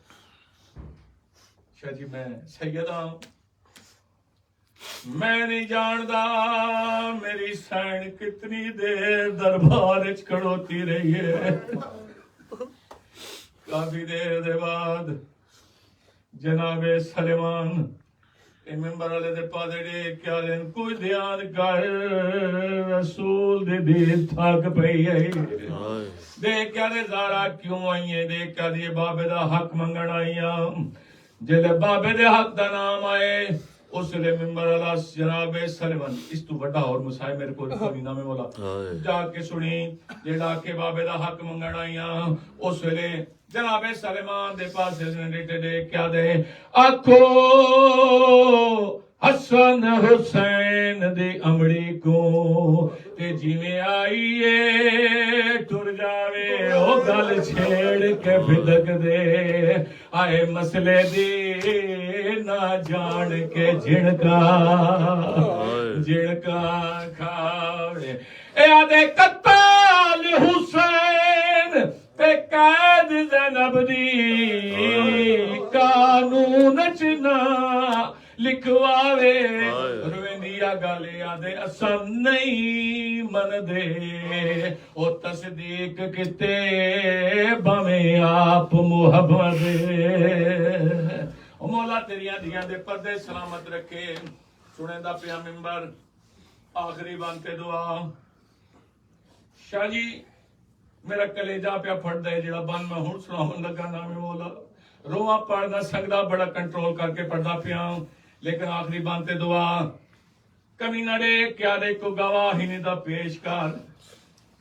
ਸ਼ਾਹ ਜੀ ਮੈਂ ਸੈਯਦਾ ਮੈਂ ਨਹੀਂ ਜਾਣਦਾ ਮੇਰੀ ਸੈਣ ਕਿਤਨੀ ਦੇਰ ਦਰਬਾਰ ਵਿੱਚ ਖੜੋਤੀ ਰਹੀ ਹੈ ਕਾਫੀ ਦੇਰ ਦੇ ਬਾਅਦ ਜਨਾਬੇ ਸਲਮਾਨ ਇਹ ਮੈਂਬਰ ਵਾਲੇ ਦੇ ਪਾਦੜੇ ਕਿਆ ਲੈਣ ਕੋਈ ਧਿਆਨ ਕਰ ਰਸੂਲ ਦੇ ਦਿਲ ਥੱਕ ਪਈ ਹੈ ਦੇਖ ਕਿਆ ਦੇ ਜ਼ਾਰਾ ਕਿਉਂ ਆਈਏ ਦੇਖ ਕਿਆ ਦੀ ਬਾਬੇ ਦਾ ਹੱਕ ਮੰਗਣ ਆਈਆਂ ਜਿਹੜੇ ਬਾਬੇ ਦੇ ਹੱਕ ਦਾ ਨਾਮ ਆਏ اس لئے ممبر اللہ جناب سلیمان اس تو بڑا اور مسائل میرے کو کمینہ میں مولا جا کے سنی جیڑا کے بابے دا حق منگن آئیاں اس لئے جناب سلیمان دے پاس دے کیا دے آکھو حسن حسین دی امڑی کو تے جی میں آئیے ٹر جاوے او گل چھیڑ کے بھدک دے آئے مسئلے دی نہ جان کے جھڑکا کھاوے اے آدھے قتال حسین تے قید زینب دی قانون چنا لکھواوے رویندیا گالے آدھے اسان نہیں من دے او تصدیق کتے بامیں آپ محبت دے او مولا تیریاں دیاں دے پردے سلامت رکھے سنے دا پیا ممبر آخری بانتے دعا شاہ جی میرا کلیجہ پیا پھٹ دے جڑا بان میں ہون سناون لگا نامی مولا رواں پڑھنا سکدا بڑا کنٹرول کر کے پڑھدا پیا لیکن آخری بانتے دعا کمینہ دے کیا دے کو گواہی نہیں دا پیش کر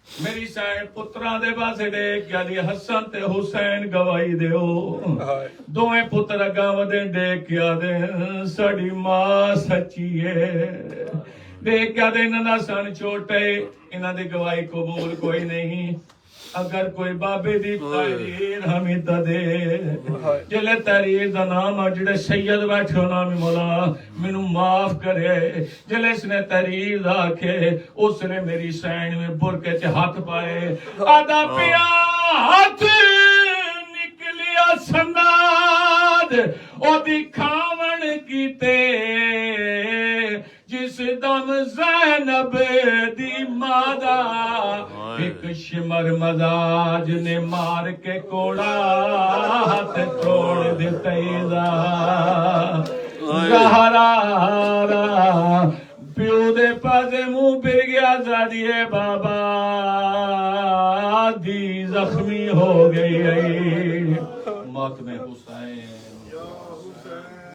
میری سائن پتران دے باسے دے کیا دی حسن تے حسین گواہی دے ہو دوئے پتر گاو دے دے کیا دے ساڑی ماں سچی ہے دے کیا دے انہاں سن چھوٹے انہاں دی گواہی قبول کوئی نہیں اگر کوئی بابے دی تحریر ہمیں تا دے جلے تحریر دا نام جڑے سید بیٹھو نامی مولا منو معاف کرے جلے اس نے تحریر دا کے اس نے میری سین میں برکے چے ہاتھ پائے آدھا پیا ہاتھ نکلیا سناد او دکھاون کیتے جس دم زینب دی مادہ ایک شمر مزاج نے مار کے کوڑا ہاتھ چھوڑ دیتے زہرا پیو دے پاسے منہ پھر گیا زادیے بابا دی زخمی ہو گئی موت میں حسین